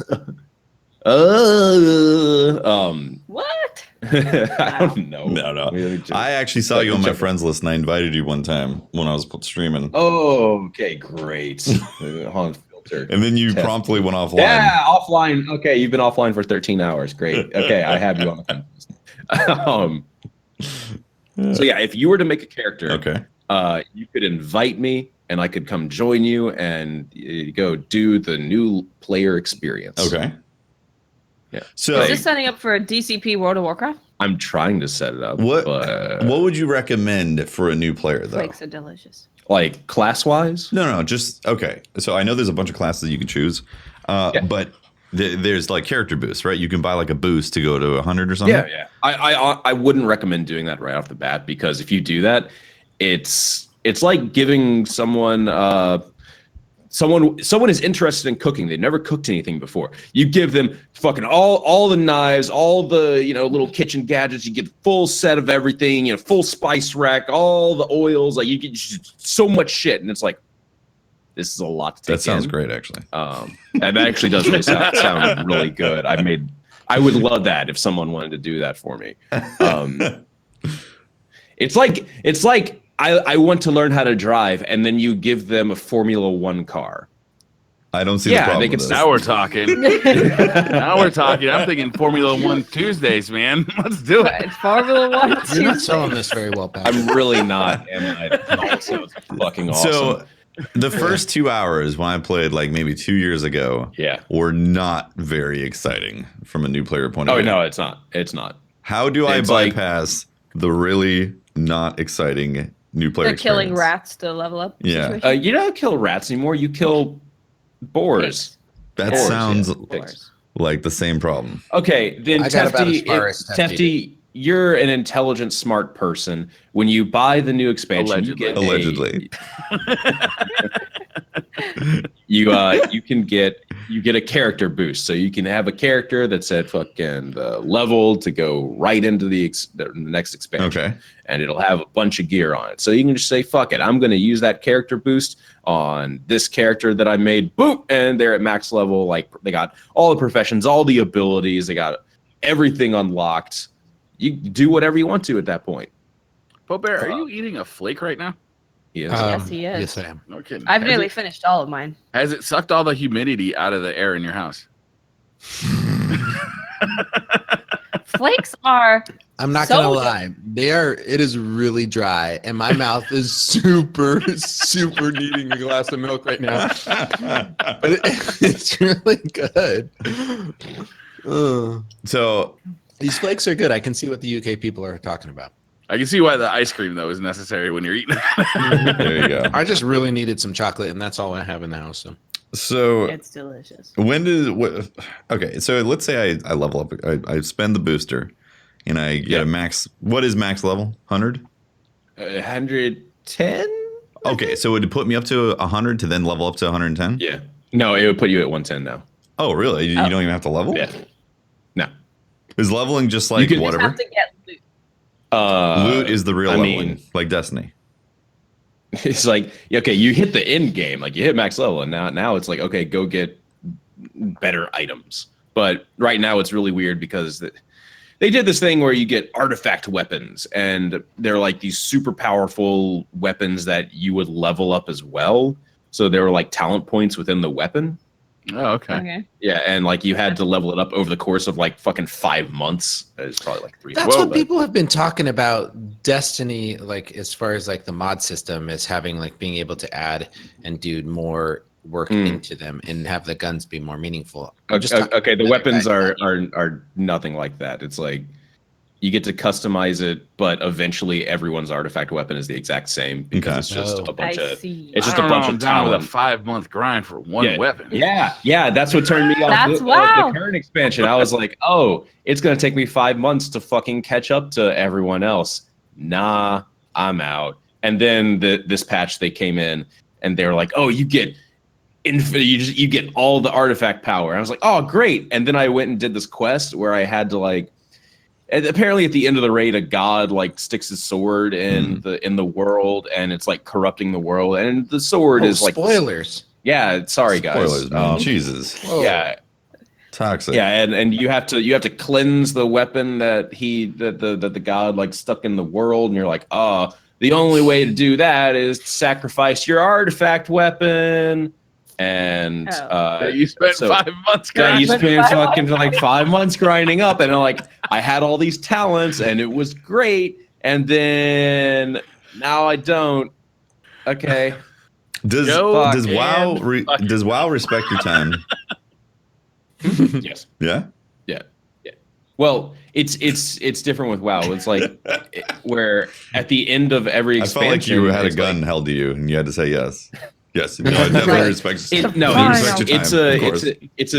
What? I don't know. No. Let me I actually saw you on my friends list, and I invited you one time when I was streaming. Oh, okay, great. On filter. And then you promptly went offline. Yeah, offline. Okay, you've been offline for 13 hours. Great. Okay, I have you on the friend list. So yeah, if you were to make a character, Okay. You could invite me, and I could come join you and go do the new player experience. Okay. Yeah. So Is this setting up for a DCP World of Warcraft? I'm trying to set it up. what But, would you recommend for a new player though? Flakes are delicious. like class wise? No, just okay. So I know there's a bunch of classes you can choose, but there's like character boosts, right? You can buy like a boost to go to 100 or something. Yeah. I wouldn't recommend doing that right off the bat, because if you do that, it's like giving someone someone is interested in cooking. They've never cooked anything before. You give them fucking all the knives, all the little kitchen gadgets. You get full set of everything, full spice rack, all the oils. Like you get so much shit, and it's like, this is a lot to take. That sounds in. great, actually. That actually does really sound really good. I would love that if someone wanted to do that for me. It's like I want to learn how to drive, and then you give them a Formula One car. I don't see the problem. with this. Now we're talking. Now we're talking. I'm thinking Formula One Tuesdays, man. Let's do it. Formula One. You're not selling this very well, Patrick. I'm really not, and also it's fucking awesome. So the first 2 hours when I played like maybe 2 years ago, were not very exciting from a new player point of view. Oh no, it's not. It's not. How do I It's bypass the really not exciting new player They're killing experience? rats to level up. Yeah. situation. You don't kill rats anymore. You kill boars. That Boars, sounds pigs. like the same problem. Okay, then I got about as Tefty, far as Tefty Tefty, did. you're an intelligent, Tefty, you're an intelligent, smart person. When you buy the new expansion, you get Allegedly. you get a character boost, so you can have a character that's at fucking level to go right into the next expansion. Okay. And it'll have a bunch of gear on it. So you can just say, fuck it, I'm going to use that character boost on this character that I made. Boop! And they're at max level. Like, they got all the professions, all the abilities. They got everything unlocked. You do whatever you want to at that point. Bear, are you eating a flake right now? Yes. Yes, he is. Yes, I am. No kidding. I've nearly finished all of mine. Has it sucked all the humidity out of the air in your house? Flakes are. I'm not So gonna good. lie. It is really dry, and my mouth is super, super needing a glass of milk right now. But it's really good. So These flakes are good. I can see what the UK people are talking about. I can see why the ice cream though is necessary when you're eating. there you go. I just really needed some chocolate, and that's all I have in the house. So It's delicious. okay, so let's say I level up. I spend the booster, and I get a max. What is max level? 100. 110. Okay, so it would put me up to 100 to then level up to 110. Yeah. No, it would put you at 110 now. Oh, really? You don't even have to level. Yeah. No. Is leveling just like can- You whatever? just have to get loot. Loot is the real I leveling, mean- like Destiny. It's like, okay, you hit the end game, like you hit max level, and now it's like, okay, go get better items. But right now it's really weird because they did this thing where you get artifact weapons, and they're like these super powerful weapons that you would level up as well. So there were like talent points within the weapon. Oh, okay. Okay. Yeah, and like you had to level it up over the course of like fucking 5 months. It's probably like 3. That's what people have been talking about Destiny, like as far as like the mod system is having like being able to add and do more work into them and have the guns be more meaningful. Okay, the weapons are nothing like that. It's like you get to customize it, but eventually everyone's artifact weapon is the exact same because it's just a bunch I of see. it's just I a don't bunch know, I'm of down with a talent. 5-month grind for one weapon. Yeah, that's what turned me off That's the wow. current expansion. I was like, oh, it's gonna take me 5 months to fucking catch up to everyone else. Nah, I'm out. And then this patch they came in and they were like, oh, you get infinite, you get all the artifact power. And I was like, oh, great. And then I went and did this quest where I had to like, and apparently at the end of the raid, a god like sticks his sword in the world, and it's like corrupting the world. And the sword is like spoilers. Yeah, sorry guys. Spoilers, man. Jesus. Yeah, Toxic. yeah, and you have to cleanse the weapon that the god like stuck in the world, and you're like, oh, the only way to do that is to sacrifice your artifact weapon. And you spent 5 months yeah, you grinding. spent fucking like 5 months grinding up, and like I had all these talents, and it was great, and then now I don't. Okay. Does WoW respect your time? Yes. Yeah. Well, it's different with WoW. It's like where at the end of every I expansion, felt like you had a it's gun like, held to you, and you had to say yes. Yes, no, I definitely respect. It's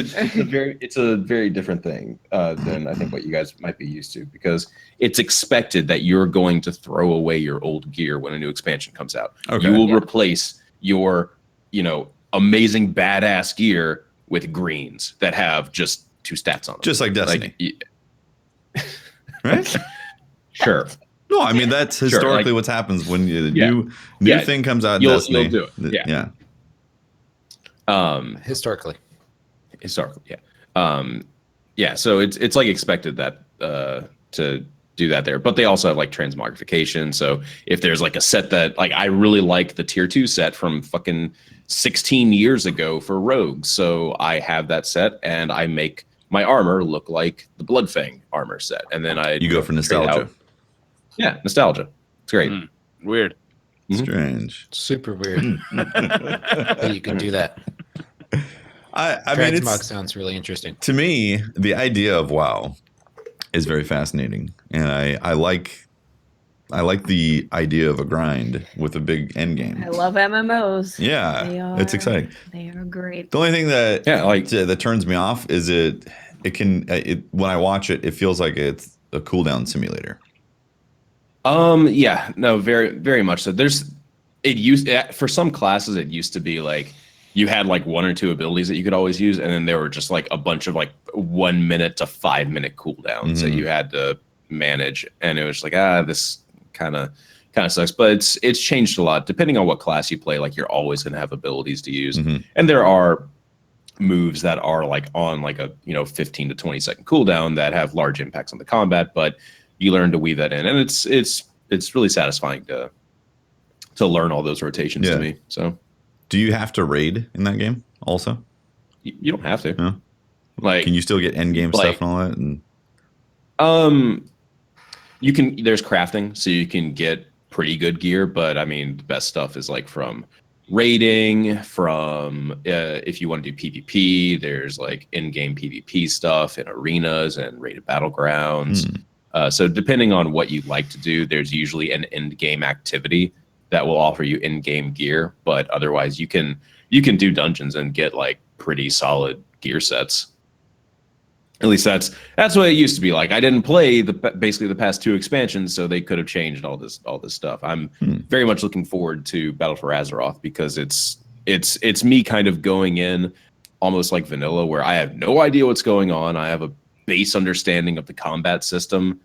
a very different thing than I think what you guys might be used to, because it's expected that you're going to throw away your old gear when a new expansion comes out. Okay. You will replace your, amazing badass gear with greens that have just 2 stats on them. Just like Destiny. Right? Sure. No, I mean that's historically like, what happens when the new thing comes out in Destiny. You'll do it. Yeah. Historically, yeah. So it's like expected that to do that there, but they also have like transmogrification. So if there's like a set that like I really like the tier 2 set from fucking 16 years ago for rogues, so I have that set and I make my armor look like the Bloodfang armor set, and then you go for nostalgia. Yeah, nostalgia. It's great. Weird. Strange. super weird. But you can do that. I mean, Transmog sounds really interesting. To me, the idea of WoW is very fascinating, and I like the idea of a grind with a big end game. I love MMOs. Yeah, it's exciting. They are great. The only thing that that turns me off is when I watch it, it feels like it's a cooldown simulator. Yeah, no, very, very much so. For some classes, it used to be like you had like 1 or 2 abilities that you could always use, and then there were just like a bunch of like 1 minute to 5 minute cooldowns that you had to manage, and it was like, this kind of sucks. But it's changed a lot depending on what class you play. Like you're always going to have abilities to use, and there are moves that are like on like a 15 to 20 second cooldown that have large impacts on the combat, but you learn to weave that in, and it's really satisfying to learn all those rotations to me. So, do you have to raid in that game also? You don't have to. No? Like, can you still get end game stuff and all that? And you can. There's crafting, so you can get pretty good gear. But I mean, the best stuff is like from raiding. From if you want to do PvP, there's like in-game PvP stuff in arenas and raided battlegrounds. So depending on what you like to do, there's usually an end-game activity that will offer you in-game gear. But otherwise, you can do dungeons and get like pretty solid gear sets. At least that's what it used to be like. I didn't play basically the past 2 expansions, so they could have changed all this stuff. I'm very much looking forward to Battle for Azeroth because it's me kind of going in almost like vanilla, where I have no idea what's going on. I have a base understanding of the combat system,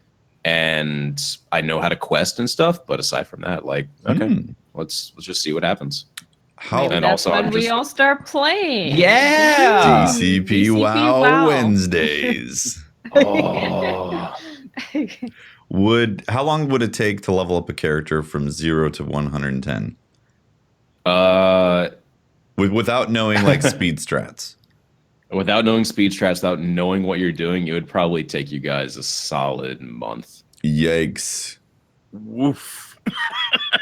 and I know how to quest and stuff. But aside from that, like, okay, let's just see what happens. And that's also when we all start playing. Yeah, DCP wow Wednesdays. Oh. How long would it take to level up a character from 0 to 110? Without knowing like speed strats. Without knowing speed strats, without knowing what you're doing, it would probably take you guys a solid month. Yikes. Woof.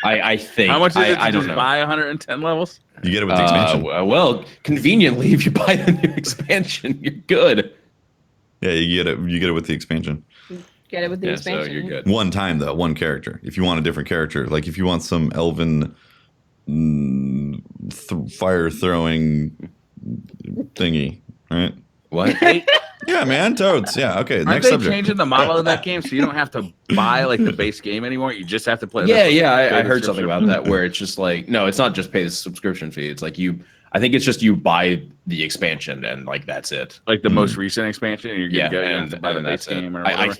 I think. How much is it I to don't know. buy 110 levels? You get it with the expansion. Well, conveniently, if you buy the new expansion, you're good. Yeah, you get it with the expansion. Get it with the expansion. So you're good. One time though, one character. If you want a different character, like if you want some elven fire throwing thingy, right? What? Yeah, man, toads. Yeah, okay. Aren't Next they subject. changing the model in that game so you don't have to buy like the base game anymore? You just have to play. I heard something about that where it's just like, no, it's not just pay the subscription fee. It's like I think it's just you buy the expansion and like that's it. Like the most recent expansion, and you're Yeah, gonna and have to buy the base game or whatever.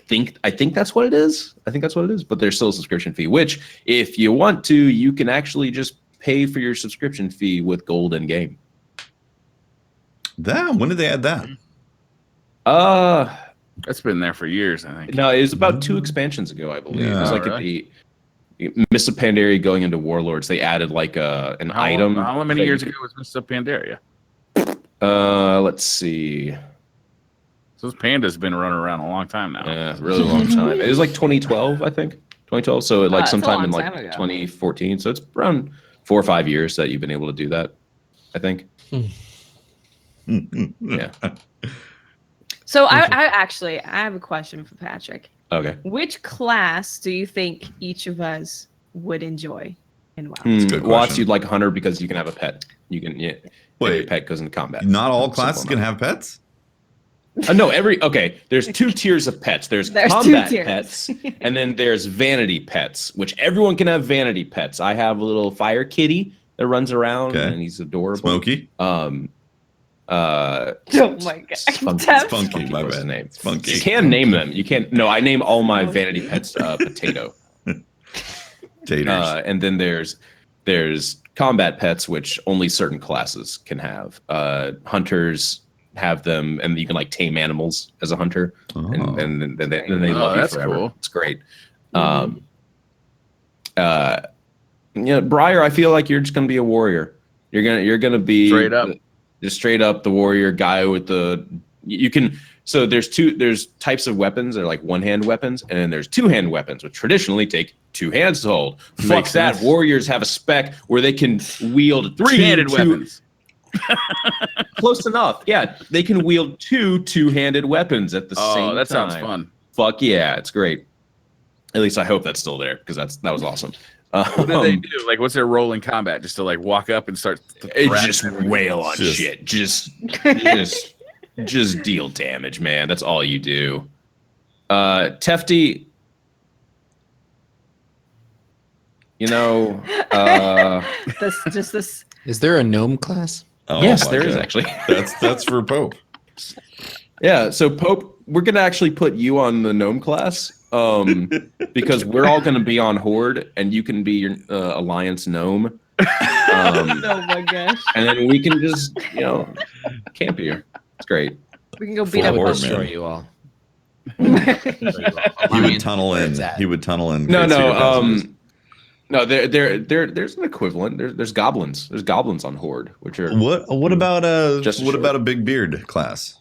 I think that's what it is. I think that's what it is. But there's still a subscription fee, which if you want to, you can actually just pay for your subscription fee with gold in game. When did they add that? That's been there for years, I think. No, it was about 2 expansions ago, I believe. Yeah, it was like really? at the Mists of Pandaria going into Warlords. They added like an item. How many years ago was Mists of Pandaria? Let's see. So this panda's been running around a long time now. Yeah, really long time. It was like 2012, I think. 2012. So like sometime in like time ago. 2014. So it's around 4 or 5 years that you've been able to do that, I think. Yeah. So I have a question for Patrick. Okay. Which class do you think each of us would enjoy in WoW? That's a good Watts, question. you'd like a hunter because you can have a pet. You can your pet goes into combat. Not all Simple classes can enough. have pets? No, there's 2 tiers of pets. There's 2 combat tiers. pets, and then there's vanity pets, which everyone can have vanity pets. I have a little fire kitty that runs around, and he's adorable. Smoky? Oh my god. Spunky, my was his bad. name. Spunky. You can name them. You can't. No, I name all my vanity pets Potato. Taters. And then there's combat pets, which only certain classes can have. Hunters have them, and you can like tame animals as a hunter, and then they love you forever. Cool. It's great. Briar, I feel like you're just gonna be a warrior. You're gonna be Straight up. Just straight up the warrior guy with you can. So there's types of weapons. They're like one-hand weapons, and then there's two-hand weapons, which traditionally take 2 hands to hold. Fuck that. Sense. Warriors have a spec where they can wield 3-handed weapons. Close enough. Yeah, they can wield 2 two-handed weapons at the same time. Oh, that sounds fun. Fuck yeah, it's great. At least I hope that's still there because that was awesome. What do they do? Like, what's their role in combat? Just to like walk up and start just wail on shit. Just just deal damage, man. That's all you do. Tefty, you know, this. Is there a gnome class? Oh, yes, my there is God. actually. That's for Pope. Yeah, so Pope, we're gonna actually put you on the gnome class, because we're all gonna be on Horde, and you can be your Alliance gnome. Oh my gosh. And then we can just, camp here. It's great. We can go Full beat up Horde, Horde, Destroy man. you all. He would tunnel in. At. He would tunnel in. No, create secret passages. no. There's an equivalent. There's goblins. There's goblins on Horde, which are What about Just what short. about a big beard class?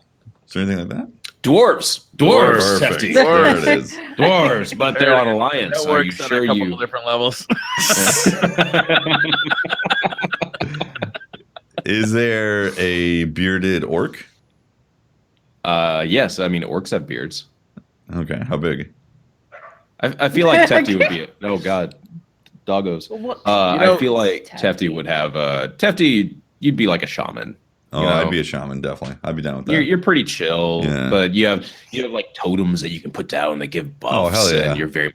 Is there anything like that? dwarves. Perfect. Tefty. There it is. Dwarves, but they're on Alliance. That Are you works on sure a couple you? of different levels. Is there a bearded orc? Yes. I mean, orcs have beards. Okay, how big? I feel like Tefty would be it. Oh God, doggos. What? I feel like Tefty. Tefty would have Tefty. You'd be like a shaman. Oh, You know? I'd be a shaman, definitely. I'd be down with that. You're pretty chill, Yeah. but you have like totems that you can put down that give buffs. Oh, hell yeah. And you're very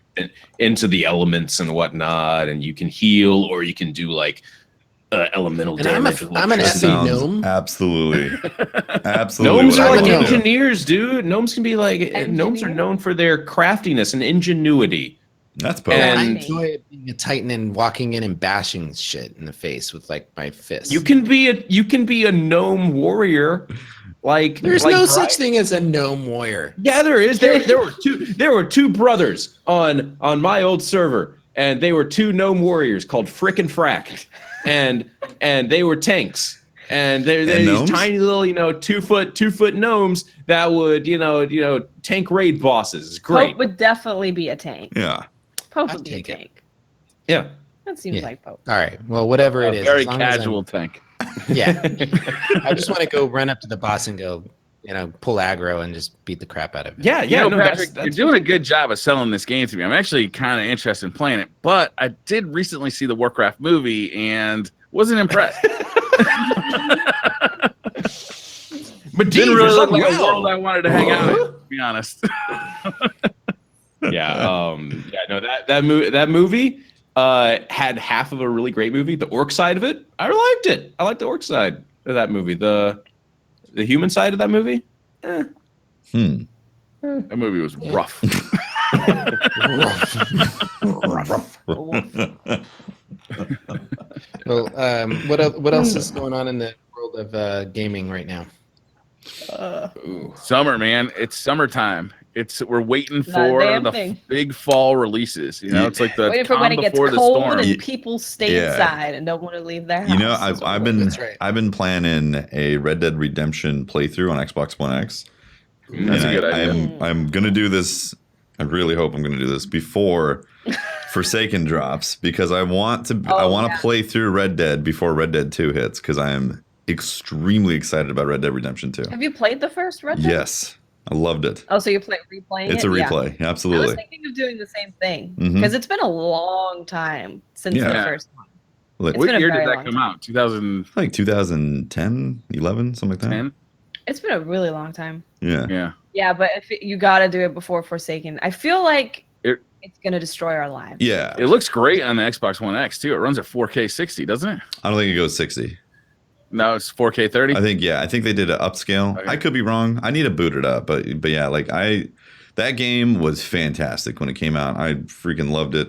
into the elements and whatnot, and you can heal or you can do like elemental And damage. with I'm an electricity. effing gnome. Absolutely. Absolutely. Gnomes what are I like would do. engineers, dude. Gnomes can be like gnomes are known for their craftiness and ingenuity. That's Pope. And- I enjoy being a titan and walking in and bashing shit in the face with like my fist. You can be a gnome warrior. Like There's like no Briar. such thing as a gnome warrior. Yeah, there is. There were two brothers on my old server, and they were two gnome warriors called Frick and Frack, and they were tanks, and they're these gnomes? tiny little 2 foot gnomes that would tank raid bosses. It's great. Pope would definitely be a tank. Yeah. Pope I'd would be a take it. tank. Yeah. That seems Yeah. like Pope. All right. Well, whatever it is. Very as long as casual tank. Yeah. I just want to go run up to the boss and go, pull aggro and just beat the crap out of it. Yeah, yeah. You know, No, Patrick, that's you're doing a good job of selling this game to me. I'm actually kind of interested in playing it, but I did recently see the Warcraft movie and wasn't impressed. Didn't really look like a world I wanted to hang out in, to be honest. yeah. No, that movie had half of a really great movie. The orc side of it, I liked it. I liked the orc side of that movie. The human side of that movie, That movie was rough. Well, what else is going on in the world of gaming right now? Summer, man. It's summertime. We're waiting Not a for damn the thing. big fall releases. It's like the Waiting for when calm it gets before the cold storm. and people stay Yeah. inside and don't want to leave their house. I've been That's right. I've been planning a Red Dead Redemption playthrough on Xbox One X. That's a good idea. I'm gonna do this. I really hope I'm gonna do this before Forsaken drops because I want to play through Red Dead before Red Dead 2 hits because I am extremely excited about Red Dead Redemption 2. Have you played the first Red Dead? Yes, I loved it. Oh, so you're replaying It's it? a Yeah. replay, I absolutely. was thinking of doing the same thing Mhm. because it's been a long time since Yeah. the first one. Like, It's What been a year very did that long come time. out? 2010? like 2010, 11, something like that. It's been a really long time. Yeah. Yeah. Yeah, but you got to do it before Forsaken. I feel like it's going to destroy our lives. Yeah. It looks great on the Xbox One X too. It runs at 4K 60, doesn't it? I don't think it goes 60. No, it's 4K 30. I think they did an upscale. Okay. I could be wrong. I need to boot it up, but yeah, that game was fantastic when it came out. I freaking loved it,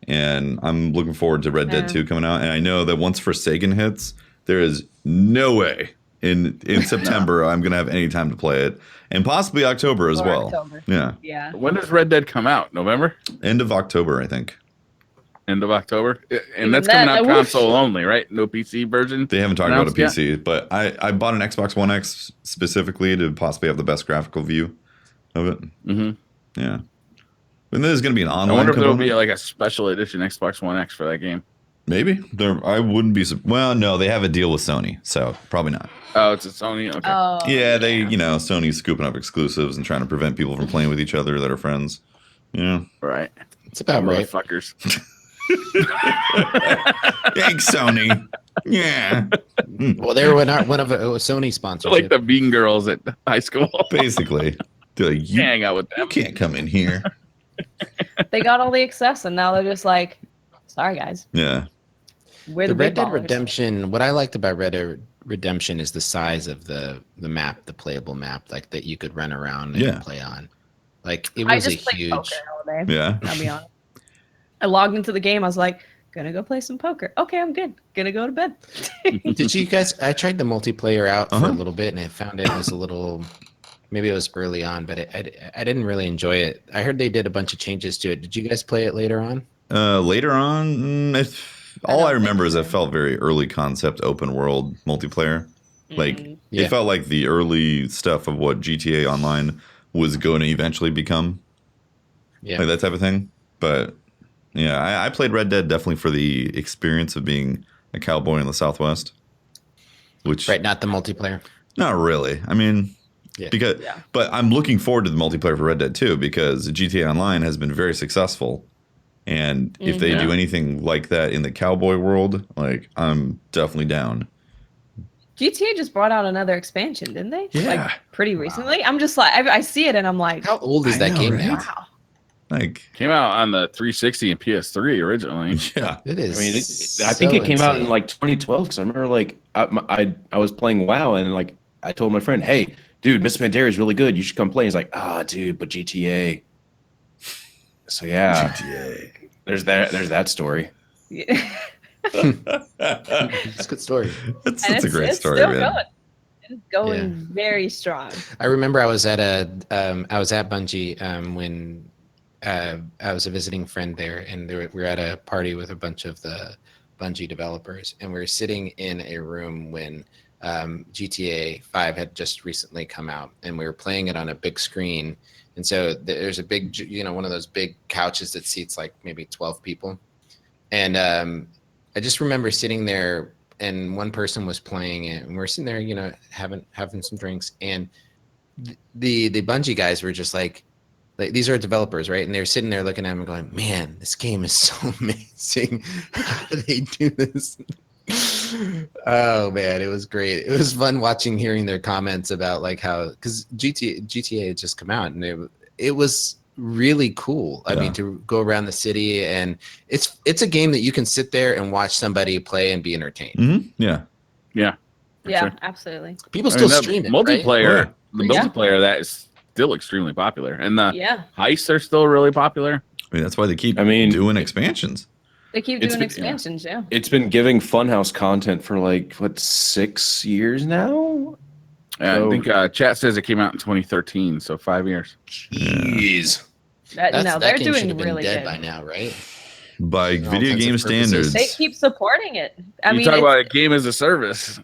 and I'm looking forward to Red Dead 2 coming out. And I know that once Forsaken hits, there is no way in September I'm gonna have any time to play it, and possibly October as Or well. October. Yeah, Yeah. When does Red Dead come out? November? end of October, I think. End of October? And Even that's then, coming out I wish- console only, right? No PC version? They haven't talked about a Announced PC, but I bought an Xbox One X specifically to possibly have the best graphical view of it. Mm-hmm. Yeah, and there's gonna be an I online wonder if there'll component. be like a special edition Xbox One X for that game. Maybe I wouldn't be. Well, no, they have a deal with Sony, so probably not. Oh, it's a Sony? Okay. Oh, Yeah, Sony's scooping up exclusives and trying to prevent people from playing with each other that are friends. Yeah. Right. It's about right. Motherfuckers. Thanks, Sony. Yeah. Well, they were not one of a Sony sponsorship. Like the Mean Girls at high school. Basically. They're like, you Hang out with them. can't come in here. They got all the access, and now they're just like, sorry guys, Yeah. we're The the Red big Dead ballers. Redemption. What I liked about Red Dead Redemption is the size of the map, the playable map, like that you could run around and play on. Like it I was a just played huge. poker all day. Yeah. I'll be honest. I logged into the game. I was like, gonna go play some poker. Okay, I'm good. Gonna go to bed. Did you guys? I tried the multiplayer out for a Uh-huh. little bit, and I found it was a little. Maybe it was early on, but I didn't really enjoy it. I heard they did a bunch of changes to it. Did you guys play it later on? Later on, all I don't remember think is it so. felt very early concept open world multiplayer. Like Mhm. Yeah. it felt like the early stuff of what GTA Online was going to eventually become, Yeah. like that type of thing. But yeah, I played Red Dead definitely for the experience of being a cowboy in the Southwest. Which Right, not the multiplayer. not really. I mean, Yeah. because Yeah. but I'm looking forward to the multiplayer for Red Dead 2 because GTA Online has been very successful. And if they do anything like that in the cowboy world, like I'm definitely down. GTA just brought out another expansion, didn't they? Yeah. Like pretty recently. I'm just like, I see it and I'm like, How old is I that know, game right? now? wow. Like, Came out on the 360 and PS3 originally. yeah, It is. I mean, I think so it came out in insane. like 2012 because I remember like I was playing WoW and like I told my friend, "Hey, dude, Miss Pandaria is really good. You should come play." He's like, "Ah, dude, but GTA." So yeah, GTA. there's that story. It's a good story. That's a great story, still man. going. It's going very strong. I remember I was at Bungie when I was a visiting friend there, and we were at a party with a bunch of the Bungie developers, and we were sitting in a room when GTA 5 had just recently come out, and we were playing it on a big screen. And so there's a big, one of those big couches that seats like maybe 12 people. And I just remember sitting there, and one person was playing it, and we're sitting there, having some drinks, and the Bungie guys were just like these are developers, right? And they're sitting there looking at him and going, "Man, this game is so amazing. How do they do this?" Oh man, it was great. It was fun hearing their comments about like how, because GTA had just come out, and it was really cool. I mean, to go around the city, and it's a game that you can sit there and watch somebody play and be entertained. Mm-hmm. Yeah. Yeah. for Yeah, sure. absolutely. People I still mean, that stream it. multiplayer. Right? The Yeah. multiplayer that is still extremely popular, and the Yeah. heists are still really popular. I mean, that's why they keep doing expansions. They keep It's doing been- expansions, yeah. It's been giving Funhouse content for like 6 years now. Yeah, So- I think chat says it came out in 2013, so 5 years. Jeez. That That they're game should doing have been really dead good. by now, right? By For all video intents game and purposes. standards. They keep supporting it. I You mean, talk it's- about a game as a service.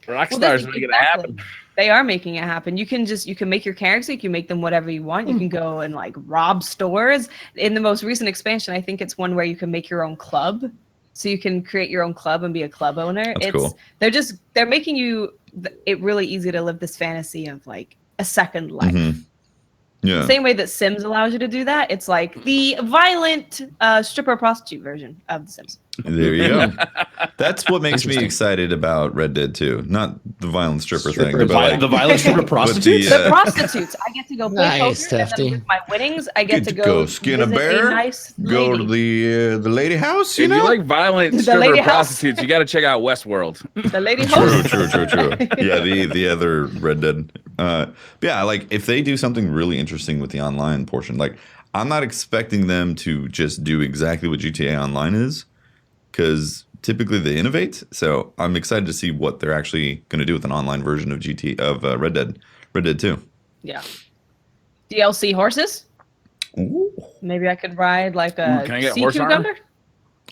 Rockstar's making it happen. They are making it happen. You can make your characters, you can make them whatever you want. You can go and like rob stores. In the most recent expansion, I think it's one where you can make your own club. So you can create your own club and be a club owner. That's cool. They're making it really easy to live this fantasy of like a second life. Mhm. Yeah. Same way that Sims allows you to do that. It's like the violent stripper prostitute version of The Sims. There you go. That's what makes me Interesting. excited about Red Dead 2. Not the violent stripper thing, The, but like, the violent stripper prostitutes. Yeah. The prostitutes. I get to go play Nice, poker, and then Tefty. with my winnings, I get to go skin a visit bear, nice go to lady. the lady house, you If know? you like violent The stripper lady house. prostitutes, you got to check out Westworld. The lady True, host. true. Yeah, the other Red Dead. Yeah, like if they do something really interesting with the online portion, like I'm not expecting them to just do exactly what GTA Online is, because typically they innovate. So I'm excited to see what they're actually going to do with an online version of Red Dead 2. Yeah. DLC horses. Ooh, Maybe I could ride like a Can I get sea horse armor? cucumber.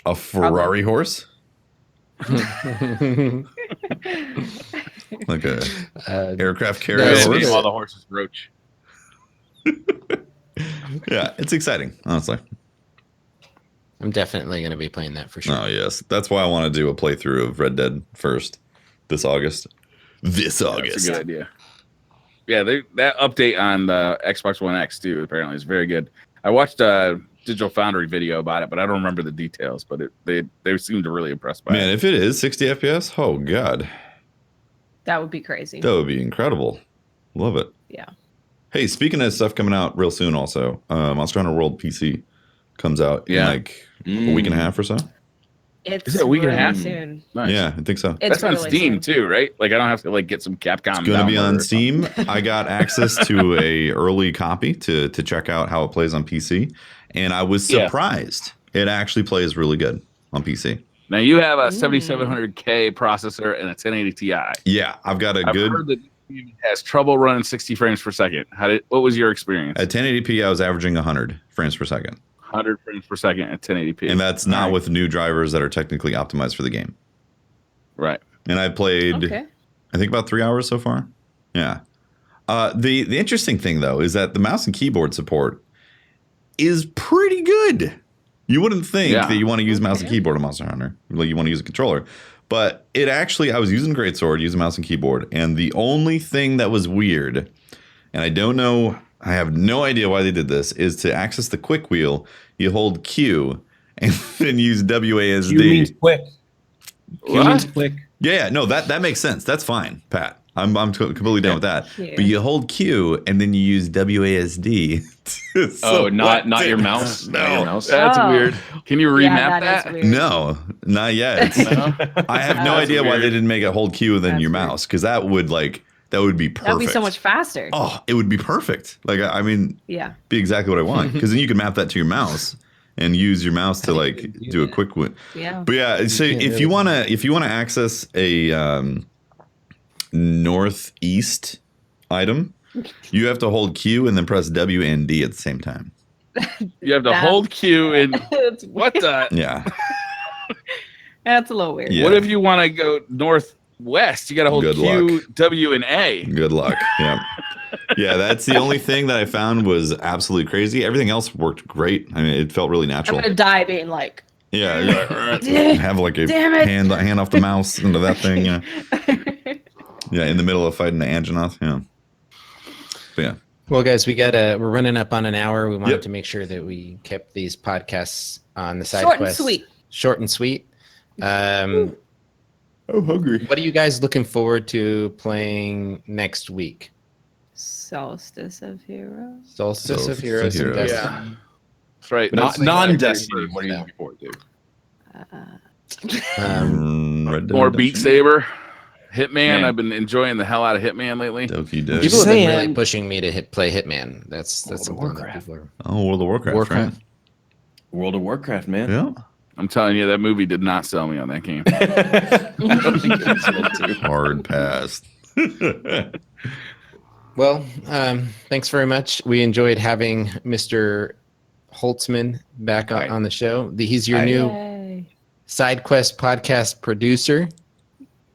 a Ferrari horse, like a aircraft carrier That's Name what horse. all the horses Roach. Yeah, it's exciting, honestly. I'm definitely going to be playing that for sure. Oh yes, that's why I want to do a playthrough of Red Dead first this August. That's a good idea. Yeah, that update on the Xbox One X too apparently is very good. I watched a Digital Foundry video about it, but I don't remember the details. But they seem to really impress by Man, it. if it is 60 FPS, oh god. That would be crazy. That would be incredible. Love it. Yeah. Hey, speaking of stuff coming out real soon, also, Monster Hunter World PC comes out in like a week and a half or so. It's Is it a week and a really half? soon. Nice. Yeah, I think so. It's That's on really Steam soon. too, right? Like I don't have to like get some Capcom. It's going to be download on or Steam. I got access to a early copy to check out how it plays on PC, and I was surprised. It actually plays really good on PC. Now you have a 7700K processor and a 1080 Ti. Yeah, I've got a I've good. heard that it has trouble running 60 frames per second. What was your experience? At 1080p, I was averaging 100 frames per second. 100 frames per second at 1080p. And that's not with new drivers that are technically optimized for the game. Right. And I played, I think, about 3 hours so far. Yeah. The interesting thing, though, is that the mouse and keyboard support is pretty good. You wouldn't think that you want to use mouse and keyboard on Monster Hunter. Like you want to use a controller. But it actually, I was using Greatsword, using mouse and keyboard. And the only thing that was weird, and I don't know, I have no idea why they did this, is to access the quick wheel, you hold Q and then use WASD. Q means quick. Q means quick. Yeah, no, that makes sense. That's fine, Pat. I'm completely done with that. But you hold Q and then you use WASD. Not your mouse. No. Not your mouse. That's weird. Can you remap that? that? Is weird. No, not yet. I have no idea why they didn't make it hold Q and then your mouse, because that would be perfect. That would be so much faster. Oh, it would be perfect. Like I mean, be exactly what I want, because then you can map that to your mouse and use your mouse to like do a quick one. Yeah. But yeah, so if you wanna access a northeast item, you have to hold Q and then press W and D at the same time. You have to hold Q and what the? Yeah. That's a little weird. Yeah. What if you want to go northwest? You got to hold Good Q, luck. W, and A. Good luck. Yeah. Yeah, that's the only thing that I found was absolutely crazy. Everything else worked great. I mean, it felt really natural. I'm gonna die being like. Yeah, have like a hand off the mouse into that thing. Yeah, yeah, in the middle of fighting the Anjanath. Yeah, but yeah. Well, guys, we're running up on an hour. We wanted to make sure that we kept these podcasts on the side Short and sweet. Short and sweet. I'm hungry. What are you guys looking forward to playing next week? Solstice of Heroes. Solstice of Heroes. And Heroes. Destiny. That's right. Non-Destiny. What are you looking forward to? More Beat Saber. Hitman. I've been enjoying the hell out of Hitman lately. Doki People doki. have been really pushing me to play Hitman. That's something Warcraft. that people are. Oh, World of Warcraft. Right? World of Warcraft, man. Yeah. I'm telling you, that movie did not sell me on that game. Hard pass. Well, thanks very much. We enjoyed having Mr. Holtzman back on the show. He's your new Sidequest podcast producer.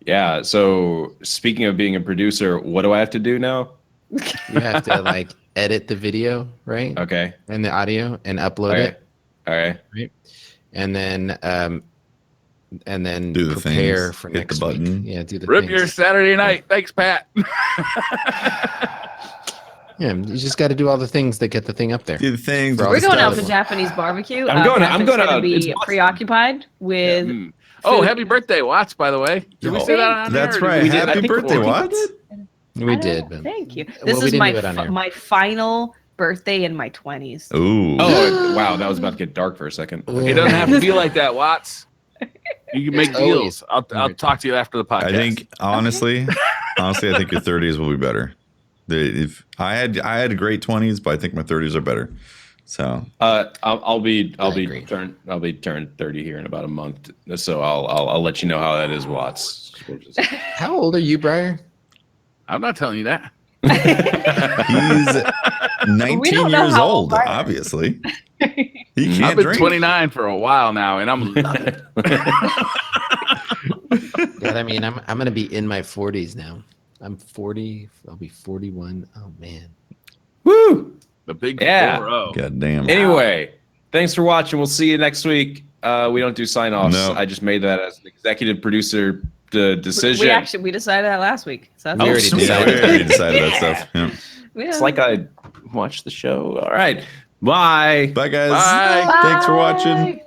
Yeah. So speaking of being a producer, what do I have to do now? You have to like edit the video, right? Okay. And the audio and upload it. All right. Right. And then Do the prepare things. for Hit next the button. week. Yeah, do the Rip things. your Saturday night. Thanks, Pat. Yeah, you just got to do all the things that get the thing up there. Do the things. We're We're going out stuff. to Japanese barbecue. I'm going Patrick's out. gonna be It's awesome. preoccupied with. Oh, food. happy birthday, Watts, by the way. Did we say that on That's air, or right. did we- I Happy think birthday, we what? We I don't did, know. but Thank you. Well, This we is didn't my do it on air. my final birthday in my 20s. Ooh. Oh, wow. That was about to get dark for a second. It doesn't have to be like that, Watts. You can make deals. I'll talk to you after the podcast. I think honestly, I think your 30s will be better. If I had great 20s, but I think my 30s are better. So I'll be agree. turned 30 here in about a month. So I'll let you know how that is, Watts. how old are you, Briar? I'm not telling you that. he's 19 know years how old, old Briar is. obviously. He can't I've been drink. 29 for a while now, and I'm loving it. God, I mean, I'm gonna be in my 40s now. I'm 40. I'll be 41. Oh man. Woo! The big Yeah. 4-0. God damn. Anyway, thanks for watching. We'll see you next week. We don't do sign-offs. No. I just made that as an executive producer decision. We decided that last week. So that's We already awesome. decided. Yeah, we already decided that stuff. Yeah. It's like I watched the show. All right. Bye. Bye, guys. Bye. Thanks for watching.